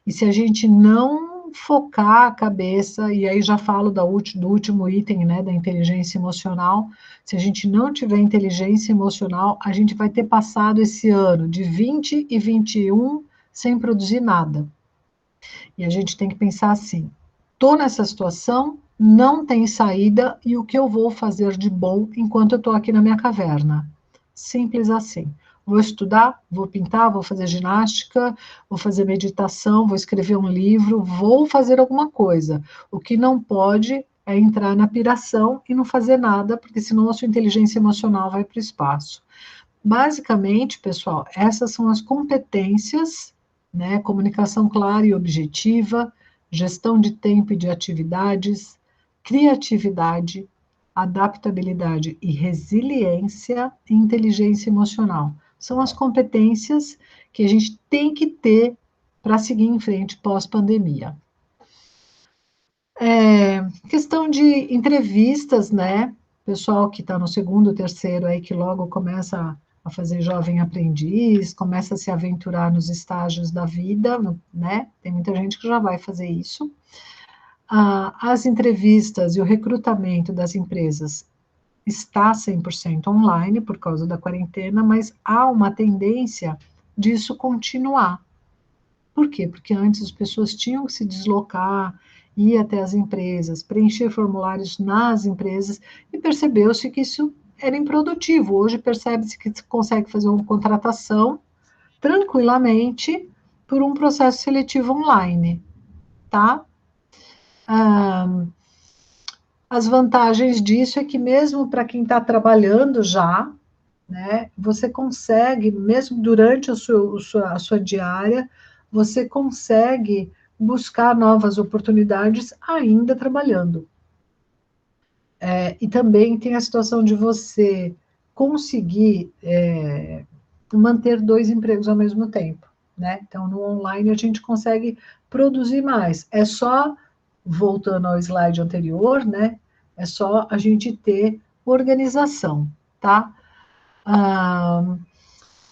e se a gente não focar a cabeça, e aí já falo do último item, né, da inteligência emocional, se a gente não tiver inteligência emocional, a gente vai ter passado esse ano de 20 e 21 sem produzir nada. E a gente tem que pensar assim, estou nessa situação, não tem saída, e o que eu vou fazer de bom enquanto eu estou aqui na minha caverna? Simples assim. Vou estudar, vou pintar, vou fazer ginástica, vou fazer meditação, vou escrever um livro, vou fazer alguma coisa. O que não pode é entrar na piração e não fazer nada, porque senão a sua inteligência emocional vai para o espaço. Basicamente, pessoal, essas são as competências, né? Comunicação clara e objetiva, gestão de tempo e de atividades, criatividade, adaptabilidade e resiliência e inteligência emocional. São as competências que a gente tem que ter para seguir em frente pós-pandemia. Questão de entrevistas, né? Pessoal que está no segundo, terceiro aí, que logo começa a fazer jovem aprendiz, começa a se aventurar nos estágios da vida, né? Tem muita gente que já vai fazer isso. As entrevistas e o recrutamento das empresas está 100% online por causa da quarentena, mas há uma tendência disso continuar. Por quê? Porque antes as pessoas tinham que se deslocar, ir até as empresas, preencher formulários nas empresas, e percebeu-se que isso era improdutivo. Hoje percebe-se que se consegue fazer uma contratação tranquilamente por um processo seletivo online, tá? As vantagens disso é que mesmo para quem está trabalhando já, né, você consegue, mesmo durante a sua diária, você consegue buscar novas oportunidades ainda trabalhando. E também tem a situação de você conseguir manter 2 empregos ao mesmo tempo, né? Então, no online a gente consegue produzir mais. É só, voltando ao slide anterior, né? É só a gente ter organização, tá?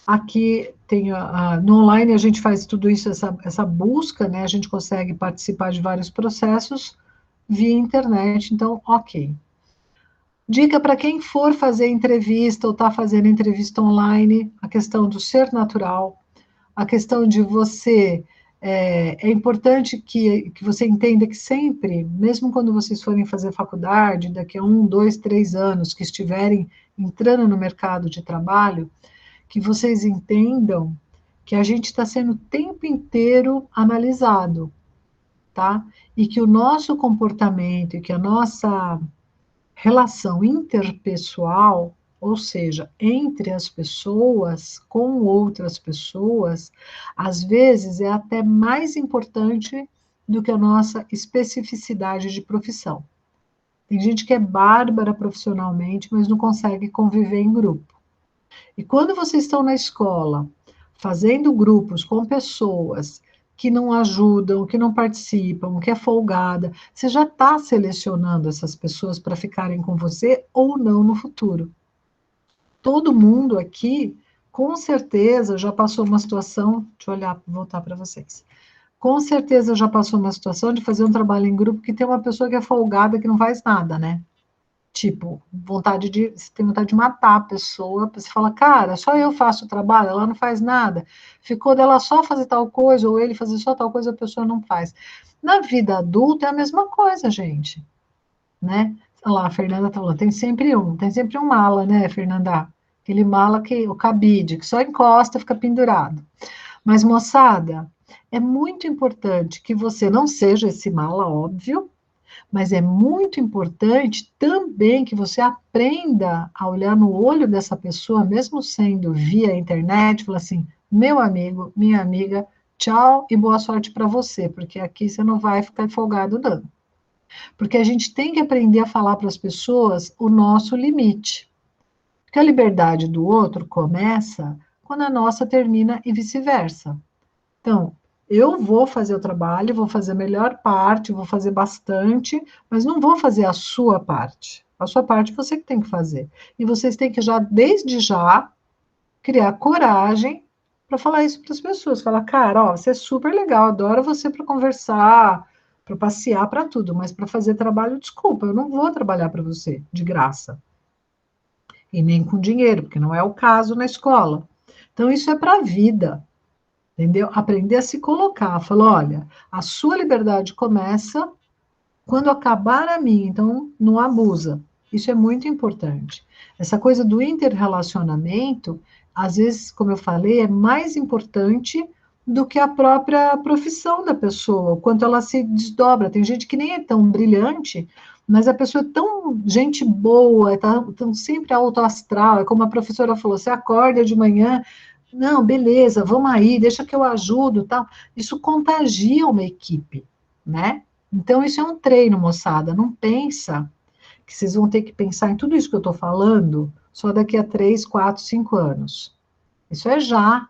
Aqui tem no online a gente faz tudo isso, essa busca, né? A gente consegue participar de vários processos via internet, então, ok. Dica para quem for fazer entrevista ou está fazendo entrevista online, a questão do ser natural, a questão de você. É importante que você entenda que sempre, mesmo quando vocês forem fazer faculdade, daqui a 1, 2, 3 anos, que estiverem entrando no mercado de trabalho, que vocês entendam que a gente está sendo o tempo inteiro analisado, tá? E que o nosso comportamento e que a nossa relação interpessoal, ou seja, entre as pessoas, com outras pessoas, às vezes é até mais importante do que a nossa especificidade de profissão. Tem gente que é bárbara profissionalmente, mas não consegue conviver em grupo. E quando vocês estão na escola, fazendo grupos com pessoas que não ajudam, que não participam, que é folgada, você já está selecionando essas pessoas para ficarem com você ou não no futuro. Todo mundo aqui, com certeza, já passou uma situação, deixa eu olhar, voltar para vocês. Com certeza já passou uma situação de fazer um trabalho em grupo que tem uma pessoa que é folgada, que não faz nada, né? Tipo, você tem vontade de matar a pessoa, você fala, cara, só eu faço o trabalho, ela não faz nada. Ficou dela só fazer tal coisa, ou ele fazer só tal coisa, a pessoa não faz. Na vida adulta é a mesma coisa, gente, né? Olha lá, a Fernanda tá falando, tem sempre um mala, né, Fernanda? Aquele mala o cabide, que só encosta, fica pendurado. Mas, moçada, é muito importante que você não seja esse mala, óbvio, mas é muito importante também que você aprenda a olhar no olho dessa pessoa, mesmo sendo via internet, falar assim, meu amigo, minha amiga, tchau e boa sorte para você, porque aqui você não vai ficar folgado não. Porque a gente tem que aprender a falar para as pessoas o nosso limite. Porque a liberdade do outro começa quando a nossa termina e vice-versa. Então, eu vou fazer o trabalho, vou fazer a melhor parte, vou fazer bastante, mas não vou fazer a sua parte. A sua parte você que tem que fazer. E vocês têm que já, desde já, criar coragem para falar isso para as pessoas. Falar, cara, ó, você é super legal, adoro você para conversar, para passear, para tudo, mas para fazer trabalho, desculpa, eu não vou trabalhar para você de graça. E nem com dinheiro, porque não é o caso na escola. Então, isso é para a vida. Entendeu? Aprender a se colocar. Falar, olha, a sua liberdade começa quando acabar a minha, então não abusa. Isso é muito importante. Essa coisa do interrelacionamento, às vezes, como eu falei, é mais importante do que a própria profissão da pessoa, o quanto ela se desdobra. Tem gente que nem é tão brilhante, mas a pessoa é tão gente boa, tá tão sempre alto astral, é como a professora falou, você acorda de manhã, não, beleza, vamos aí, deixa que eu ajudo, tal. Isso contagia uma equipe, né? Então, isso é um treino, moçada. Não pensa que vocês vão ter que pensar em tudo isso que eu estou falando só daqui a 3, 4, 5 anos. Isso é já.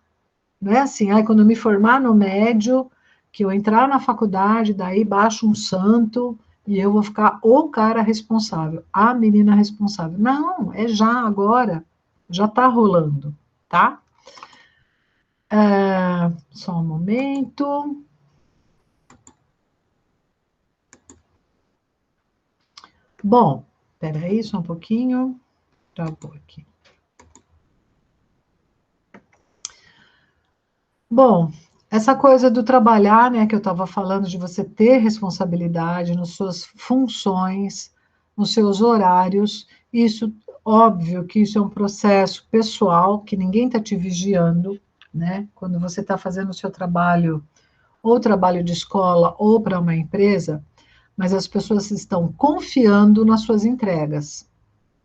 Não é assim, quando eu me formar no médio, que eu entrar na faculdade, daí baixo um santo e eu vou ficar o cara responsável, a menina responsável. Não, é já, agora. Já está rolando, tá? Só um momento. Bom, peraí, só um pouquinho. Travou aqui. Bom, Essa coisa do trabalhar, né, que eu estava falando, de você ter responsabilidade nas suas funções, nos seus horários, isso, óbvio que isso é um processo pessoal, que ninguém está te vigiando, né? Quando você está fazendo o seu trabalho, ou trabalho de escola, ou para uma empresa, mas as pessoas estão confiando nas suas entregas,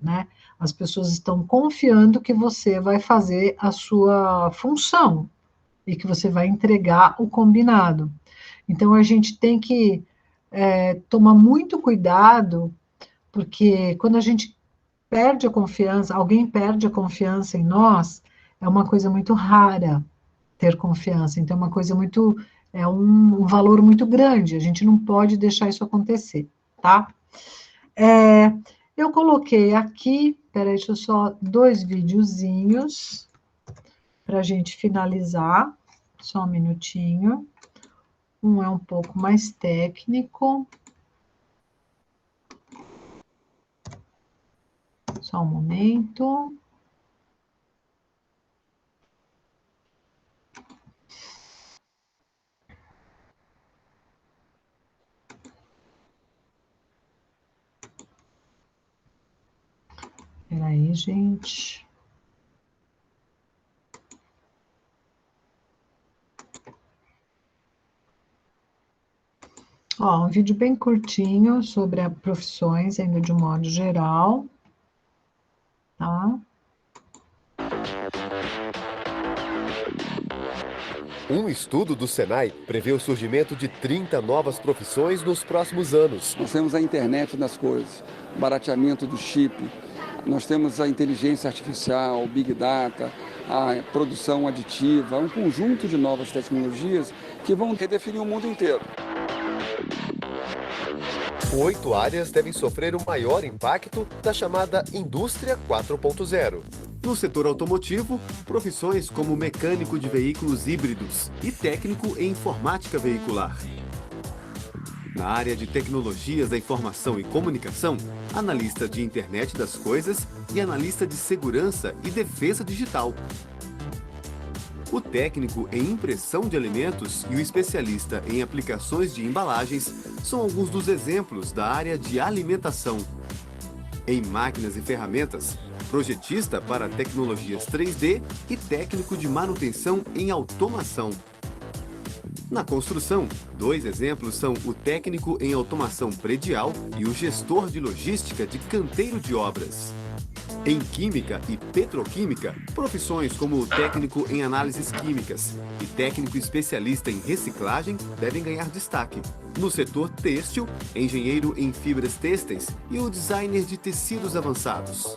né? As pessoas estão confiando que você vai fazer a sua função, e que você vai entregar o combinado. Então, a gente tem que tomar muito cuidado, porque quando a gente perde a confiança, alguém perde a confiança em nós, é uma coisa muito rara ter confiança. Então, é uma coisa muito, é um valor muito grande. A gente não pode deixar isso acontecer, tá? Eu coloquei aqui, peraí, deixa eu só 2 videozinhos para a gente finalizar. Só um minutinho. Um é um pouco mais técnico. Só um momento. Espera aí, gente. Ó, um vídeo bem curtinho sobre as profissões, ainda de um modo geral, tá? Um estudo do Senai prevê o surgimento de 30 novas profissões nos próximos anos. Nós temos a internet das coisas, o barateamento do chip, nós temos a inteligência artificial, o Big Data, a produção aditiva, um conjunto de novas tecnologias que vão redefinir o mundo inteiro. 8 áreas devem sofrer o maior impacto da chamada Indústria 4.0. No setor automotivo, profissões como mecânico de veículos híbridos e técnico em informática veicular. Na área de tecnologias da informação e comunicação, analista de internet das coisas e analista de segurança e defesa digital. O técnico em impressão de alimentos e o especialista em aplicações de embalagens são alguns dos exemplos da área de alimentação. Em máquinas e ferramentas, projetista para tecnologias 3D e técnico de manutenção em automação. Na construção, 2 exemplos são o técnico em automação predial e o gestor de logística de canteiro de obras. Em química e petroquímica, profissões como o técnico em análises químicas e técnico especialista em reciclagem devem ganhar destaque. No setor têxtil, engenheiro em fibras têxteis e o designer de tecidos avançados.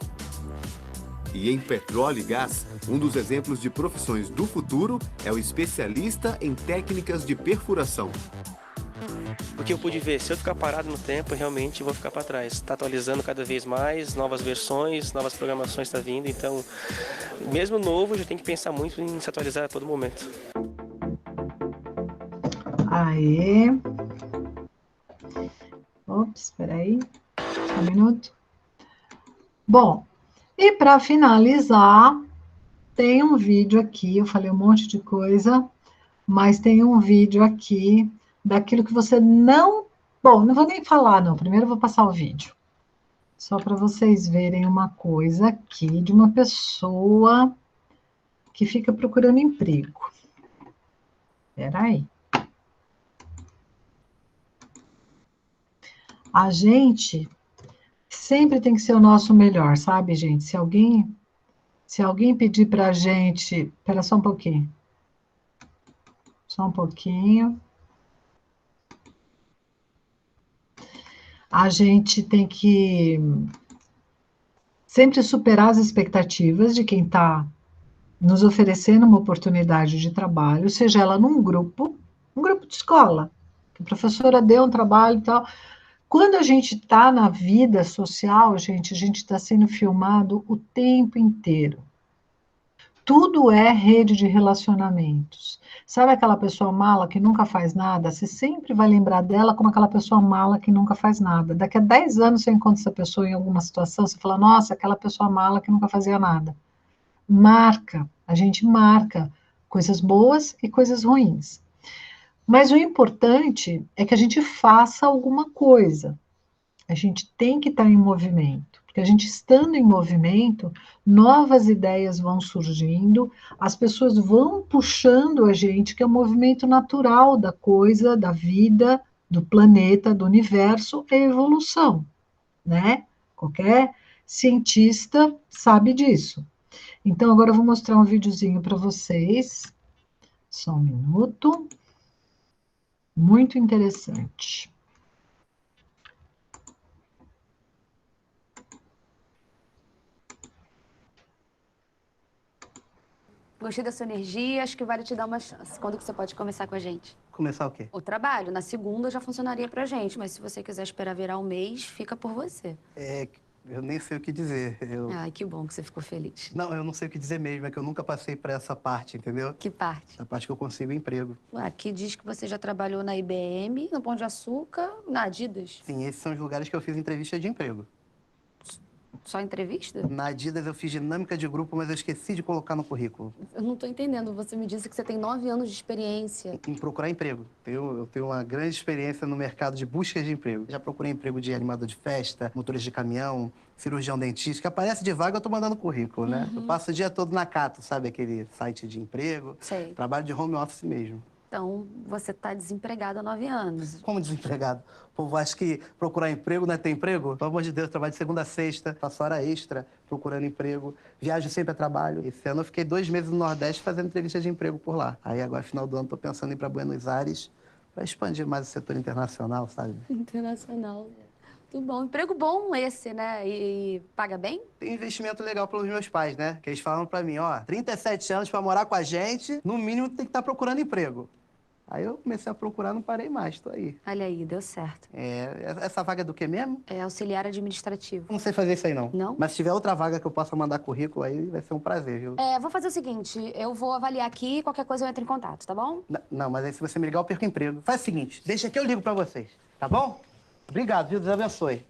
E em petróleo e gás, um dos exemplos de profissões do futuro é o especialista em técnicas de perfuração. Porque eu pude ver, se eu ficar parado no tempo, realmente vou ficar para trás. Está atualizando cada vez mais, novas versões, novas programações estão vindo, então, mesmo novo, já tem que pensar muito em se atualizar a todo momento. Aê. Ops, espera aí. Um minuto. Bom, e para finalizar, tem um vídeo aqui, eu falei um monte de coisa, mas tem um vídeo aqui daquilo que você não... Bom, não vou nem falar, não. Primeiro eu vou passar o vídeo. Só para vocês verem uma coisa aqui de uma pessoa que fica procurando emprego. Espera aí. A gente sempre tem que ser o nosso melhor, sabe, gente? Se alguém pedir para a gente... Espera só um pouquinho. Só um pouquinho. A gente tem que sempre superar as expectativas de quem está nos oferecendo uma oportunidade de trabalho, seja ela num grupo de escola, que a professora deu um trabalho e tal. Quando a gente está na vida social, gente, a gente está sendo filmado o tempo inteiro. Tudo é rede de relacionamentos. Sabe aquela pessoa mala que nunca faz nada? Você sempre vai lembrar dela como aquela pessoa mala que nunca faz nada. Daqui a 10 anos você encontra essa pessoa em alguma situação, você fala, nossa, aquela pessoa mala que nunca fazia nada. Marca, a gente marca coisas boas e coisas ruins. Mas o importante é que a gente faça alguma coisa. A gente tem que estar em movimento, porque a gente estando em movimento, novas ideias vão surgindo, as pessoas vão puxando a gente, que é o movimento natural da coisa, da vida, do planeta, do universo, é evolução, né? Qualquer cientista sabe disso. Então, agora eu vou mostrar um videozinho para vocês. Só um minuto. Muito interessante. Gostei da sua energia, acho que vale te dar uma chance. Quando que você pode começar com a gente? Começar o quê? O trabalho. Na segunda já funcionaria pra gente, mas se você quiser esperar virar um mês, fica por você. Eu nem sei o que dizer. Ai, que bom que você ficou feliz. Não, eu não sei o que dizer mesmo, é que eu nunca passei por essa parte, entendeu? Que parte? A parte que eu consigo emprego. Aqui diz que você já trabalhou na IBM, no Pão de Açúcar, na Adidas. Sim, esses são os lugares que eu fiz entrevista de emprego. Só entrevista? Na Adidas eu fiz dinâmica de grupo, mas eu esqueci de colocar no currículo. Eu não tô entendendo. Você me disse que você tem 9 anos de experiência. Em procurar emprego. Eu tenho uma grande experiência no mercado de busca de emprego. Já procurei emprego de animador de festa, motorista de caminhão, cirurgião dentista, que aparece de vaga, eu tô mandando currículo, né? Eu passo o dia todo na Cato, sabe? Aquele site de emprego. Sei. Trabalho de home office mesmo. Então, você tá desempregado há 9 anos. Como desempregado? O povo acha que procurar emprego não é ter emprego? Pelo amor de Deus, eu trabalho de segunda a sexta, faço hora extra procurando emprego, viajo sempre a trabalho. Esse ano eu fiquei 2 meses no Nordeste fazendo entrevista de emprego por lá. Aí agora, final do ano, tô pensando em ir para Buenos Aires para expandir mais o setor internacional, sabe? Internacional. Muito bom. Emprego bom esse, né? E paga bem? Tem investimento legal pelos meus pais, né? Que eles falam para mim, ó, 37 anos para morar com a gente, no mínimo tem que estar procurando emprego. Aí eu comecei a procurar, não parei mais, tô aí. Olha aí, deu certo. Essa vaga é do quê mesmo? É auxiliar administrativo. Não sei fazer isso aí, não. Não? Mas se tiver outra vaga que eu possa mandar currículo, aí vai ser um prazer, viu? Vou fazer o seguinte, eu vou avaliar aqui, qualquer coisa eu entro em contato, tá bom? Não, mas aí se você me ligar, eu perco o emprego. Faz o seguinte, deixa que eu ligo pra vocês, tá bom? Obrigado, viu? Deus abençoe.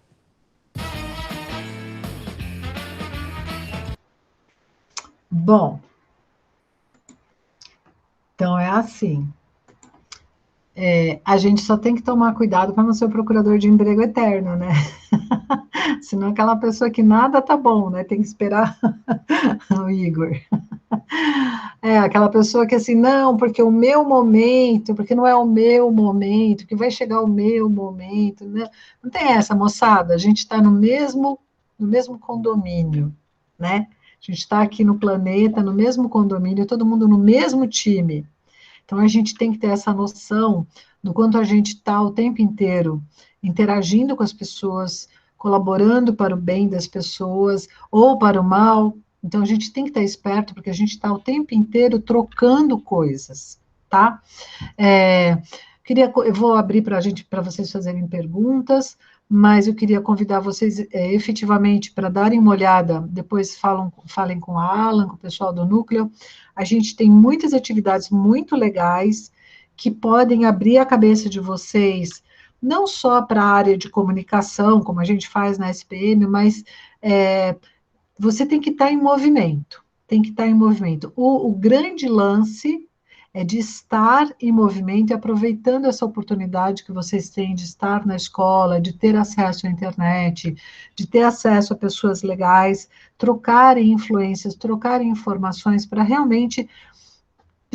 Bom, então é assim. A gente só tem que tomar cuidado para não ser o procurador de emprego eterno, né? Senão aquela pessoa que nada tá bom, né? Tem que esperar o Igor. Aquela pessoa que assim, não, porque o meu momento, porque não é o meu momento, que vai chegar o meu momento, né? Não tem essa, moçada, a gente está no mesmo condomínio, né? A gente está aqui no planeta, no mesmo condomínio, todo mundo no mesmo time. Então, a gente tem que ter essa noção do quanto a gente está o tempo inteiro interagindo com as pessoas, colaborando para o bem das pessoas ou para o mal. Então, a gente tem que estar esperto, porque a gente está o tempo inteiro trocando coisas, tá? Eu vou abrir para vocês fazerem perguntas, mas eu queria convidar vocês efetivamente para darem uma olhada, depois falem com a Alan, com o pessoal do Núcleo. A gente tem muitas atividades muito legais que podem abrir a cabeça de vocês, não só para a área de comunicação, como a gente faz na SPM, mas você tem que estar em movimento, tem que estar em movimento. O grande lance é de estar em movimento e aproveitando essa oportunidade que vocês têm de estar na escola, de ter acesso à internet, de ter acesso a pessoas legais, trocarem influências, trocarem informações para realmente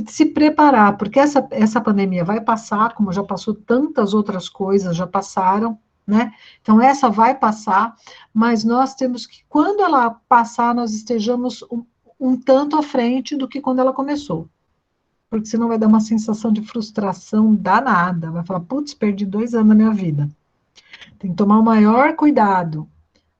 se preparar, porque essa pandemia vai passar, como já passou tantas outras coisas, já passaram, né? Então, essa vai passar, mas nós temos que, quando ela passar, nós estejamos um tanto à frente do que quando ela começou. Porque senão vai dar uma sensação de frustração danada. Vai falar, putz, perdi 2 anos da minha vida. Tem que tomar o maior cuidado,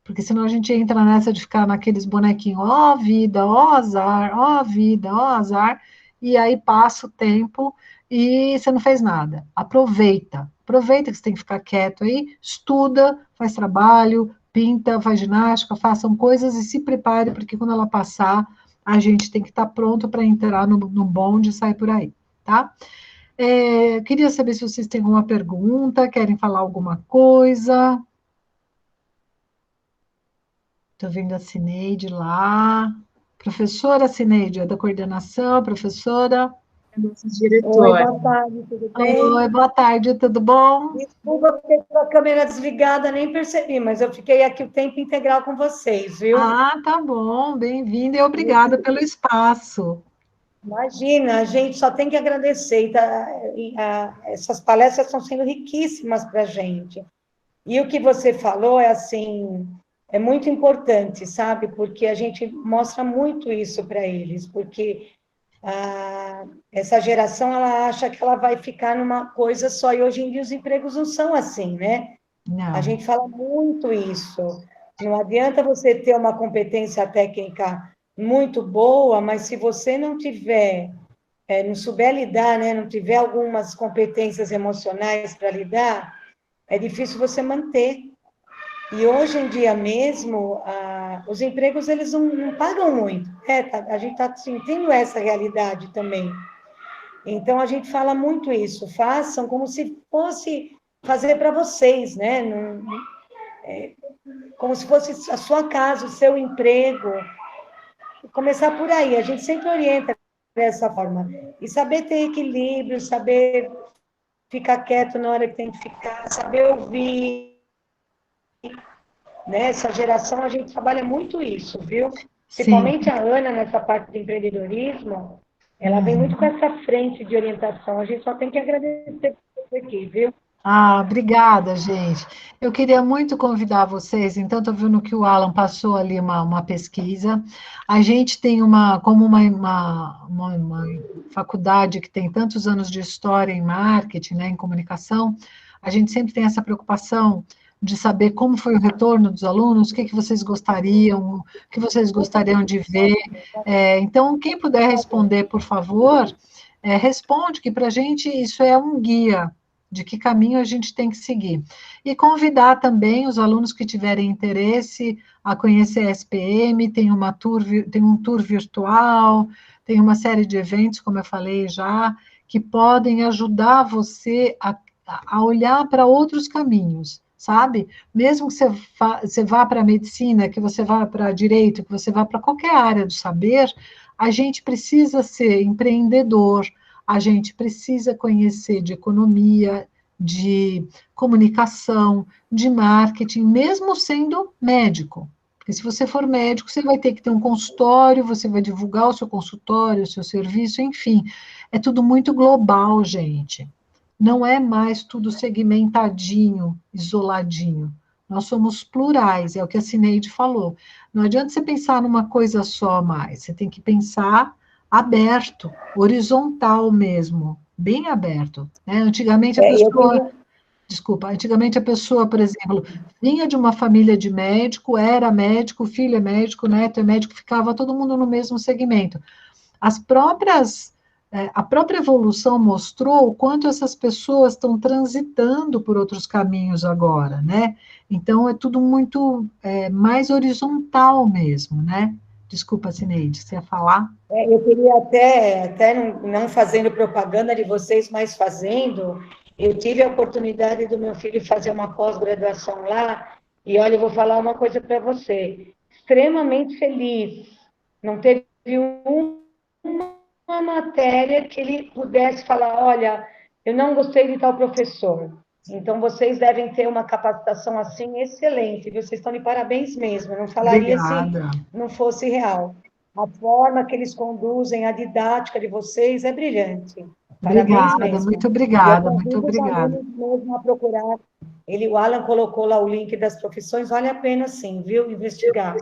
porque senão a gente entra nessa de ficar naqueles bonequinhos, ó vida, ó azar, ó vida, ó azar, e aí passa o tempo e você não fez nada. Aproveita que você tem que ficar quieto aí, estuda, faz trabalho, pinta, faz ginástica, façam coisas e se prepare, porque quando ela passar, a gente tem que estar pronto para entrar no bonde e sair por aí, tá? Queria saber se vocês têm alguma pergunta, querem falar alguma coisa. Estou vendo a Cineide lá. Professora Cineide, é da coordenação, professora? Nossa Oi, diretora. boa tarde, tudo bem? Oi, boa tarde, tudo bom? Desculpa porque com a câmera desligada, nem percebi, mas eu fiquei aqui o tempo integral com vocês, viu? Ah, tá bom, bem-vinda e obrigada pelo espaço. Imagina, a gente só tem que agradecer. Essas palestras estão sendo riquíssimas para a gente. E o que você falou é assim, é muito importante, sabe? Porque a gente mostra muito isso para eles, porque essa geração ela acha que ela vai ficar numa coisa só, e hoje em dia os empregos não são assim, né? Não. A gente fala muito isso. Não adianta você ter uma competência técnica muito boa, mas se você não tiver, não souber lidar, né, não tiver algumas competências emocionais para lidar, é difícil você manter. E hoje em dia mesmo, os empregos eles não pagam muito. A gente está sentindo essa realidade também. Então, a gente fala muito isso. Façam como se fosse fazer para vocês, né? Como se fosse a sua casa, o seu emprego. Começar por aí. A gente sempre orienta dessa forma. E saber ter equilíbrio, saber ficar quieto na hora que tem que ficar, saber ouvir. Nessa geração, a gente trabalha muito isso, viu? Principalmente a Ana, nessa parte de empreendedorismo, ela vem muito com essa frente de orientação. A gente só tem que agradecer por isso aqui, viu? Ah, obrigada, gente. Eu queria muito convidar vocês, então, estou vendo que o Alan passou ali uma pesquisa. A gente tem como uma faculdade que tem tantos anos de história em marketing, né, em comunicação, a gente sempre tem essa preocupação de saber como foi o retorno dos alunos, o que vocês gostariam, o que vocês gostariam de ver. Então, quem puder responder, por favor, responde, que para a gente isso é um guia de que caminho a gente tem que seguir. E convidar também os alunos que tiverem interesse a conhecer a SPM, tem um tour virtual, tem uma série de eventos, como eu falei já, que podem ajudar você a olhar para outros caminhos, sabe? Mesmo que você vá para a medicina, que você vá para direito, que você vá para qualquer área do saber, a gente precisa ser empreendedor, a gente precisa conhecer de economia, de comunicação, de marketing, mesmo sendo médico. Porque se você for médico, você vai ter que ter um consultório, você vai divulgar o seu consultório, o seu serviço, enfim. É tudo muito global, gente. Não é mais tudo segmentadinho, isoladinho. Nós somos plurais, é o que a Cineide falou. Não adianta você pensar numa coisa só mais, você tem que pensar aberto, horizontal mesmo, bem aberto. Né? Antigamente a pessoa... Desculpa, antigamente a pessoa, por exemplo, vinha de uma família de médico, era médico, filho é médico, neto é médico, ficava todo mundo no mesmo segmento. A própria evolução mostrou o quanto essas pessoas estão transitando por outros caminhos agora, né? Então, é tudo muito mais horizontal mesmo, né? Desculpa, Cineide, você ia falar? Eu queria até não fazendo propaganda de vocês, mas fazendo, eu tive a oportunidade do meu filho fazer uma pós-graduação lá, e olha, eu vou falar uma coisa para você, extremamente feliz, não teve uma matéria que ele pudesse falar, olha, eu não gostei de tal professor. Então, vocês devem ter uma capacitação assim excelente, viu? Vocês estão de parabéns mesmo, eu não falaria Obrigada. se não fosse real. A forma que eles conduzem, a didática de vocês é brilhante. Parabéns Obrigada, mesmo. muito obrigada, Eu muito convido os obrigada. alunos mesmo a procurar. O Alan colocou lá o link das profissões, vale a pena sim, viu? Investigar.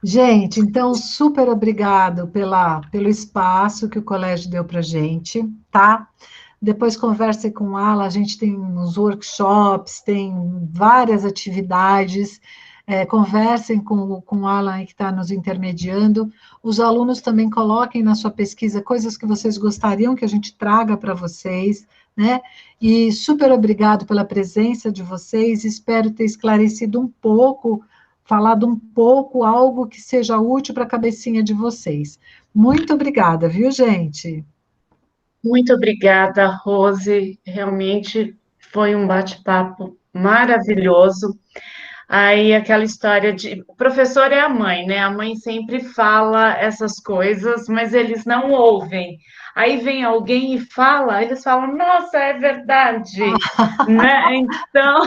Gente, então, super obrigado pelo espaço que o colégio deu para a gente, tá? Depois converse com o Alan, a gente tem uns workshops, tem várias atividades, conversem com o Alan que está nos intermediando. Os alunos também coloquem na sua pesquisa coisas que vocês gostariam que a gente traga para vocês, né? E super obrigado pela presença de vocês, espero ter esclarecido um pouco, falado um pouco, algo que seja útil para a cabecinha de vocês. Muito obrigada, viu, gente? Muito obrigada, Rose. Realmente foi um bate-papo maravilhoso. Aí aquela história de o professor é a mãe, né? A mãe sempre fala essas coisas, mas eles não ouvem. Aí vem alguém e fala, eles falam, nossa, é verdade, né? Então,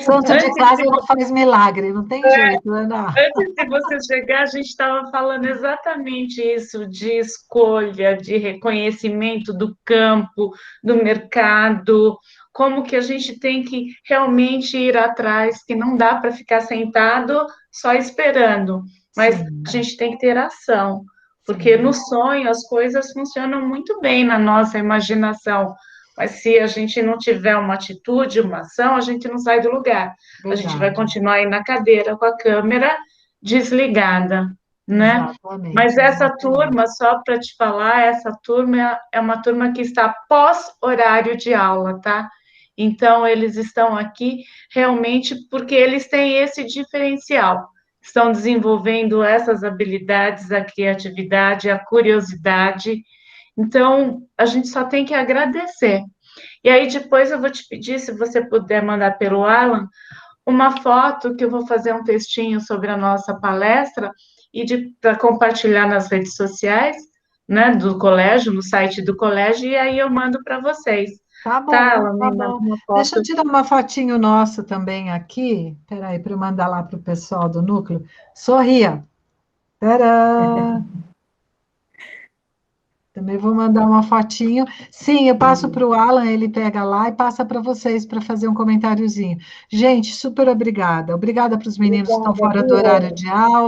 Santo de antes casa não faz milagre, não tem jeito, Ana. antes de você chegar, a gente estava falando exatamente isso, de escolha, de reconhecimento do campo, do mercado, como que a gente tem que realmente ir atrás, que não dá para ficar sentado só esperando, mas Sim. a gente tem que ter ação, porque no sonho as coisas funcionam muito bem na nossa imaginação, mas se a gente não tiver uma atitude, uma ação, a gente não sai do lugar. A gente vai Verdade. continuar aí na cadeira com a câmera desligada, né? Exatamente. Mas essa exatamente. turma, só para te falar, essa turma é uma turma que está pós-horário de aula, tá? Então, eles estão aqui realmente porque eles têm esse diferencial. Estão desenvolvendo essas habilidades, a criatividade, a curiosidade. Então, a gente só tem que agradecer. E aí, depois eu vou te pedir, se você puder mandar pelo Alan, uma foto que eu vou fazer um textinho sobre a nossa palestra e para compartilhar nas redes sociais, né, do colégio, no site do colégio, e aí eu mando para vocês. Tá bom, Tá, Alan? tá Me manda bom. uma Deixa eu foto. tirar uma fotinho nossa também aqui. Peraí, para eu mandar lá para o pessoal do núcleo. Sorria. Tadã! Também vou mandar uma fotinho. Sim, eu passo para o Alan, ele pega lá e passa para vocês para fazer um comentáriozinho. Gente, super obrigada. Obrigada para os meninos que estão Obrigada, fora do horário viu? de aula.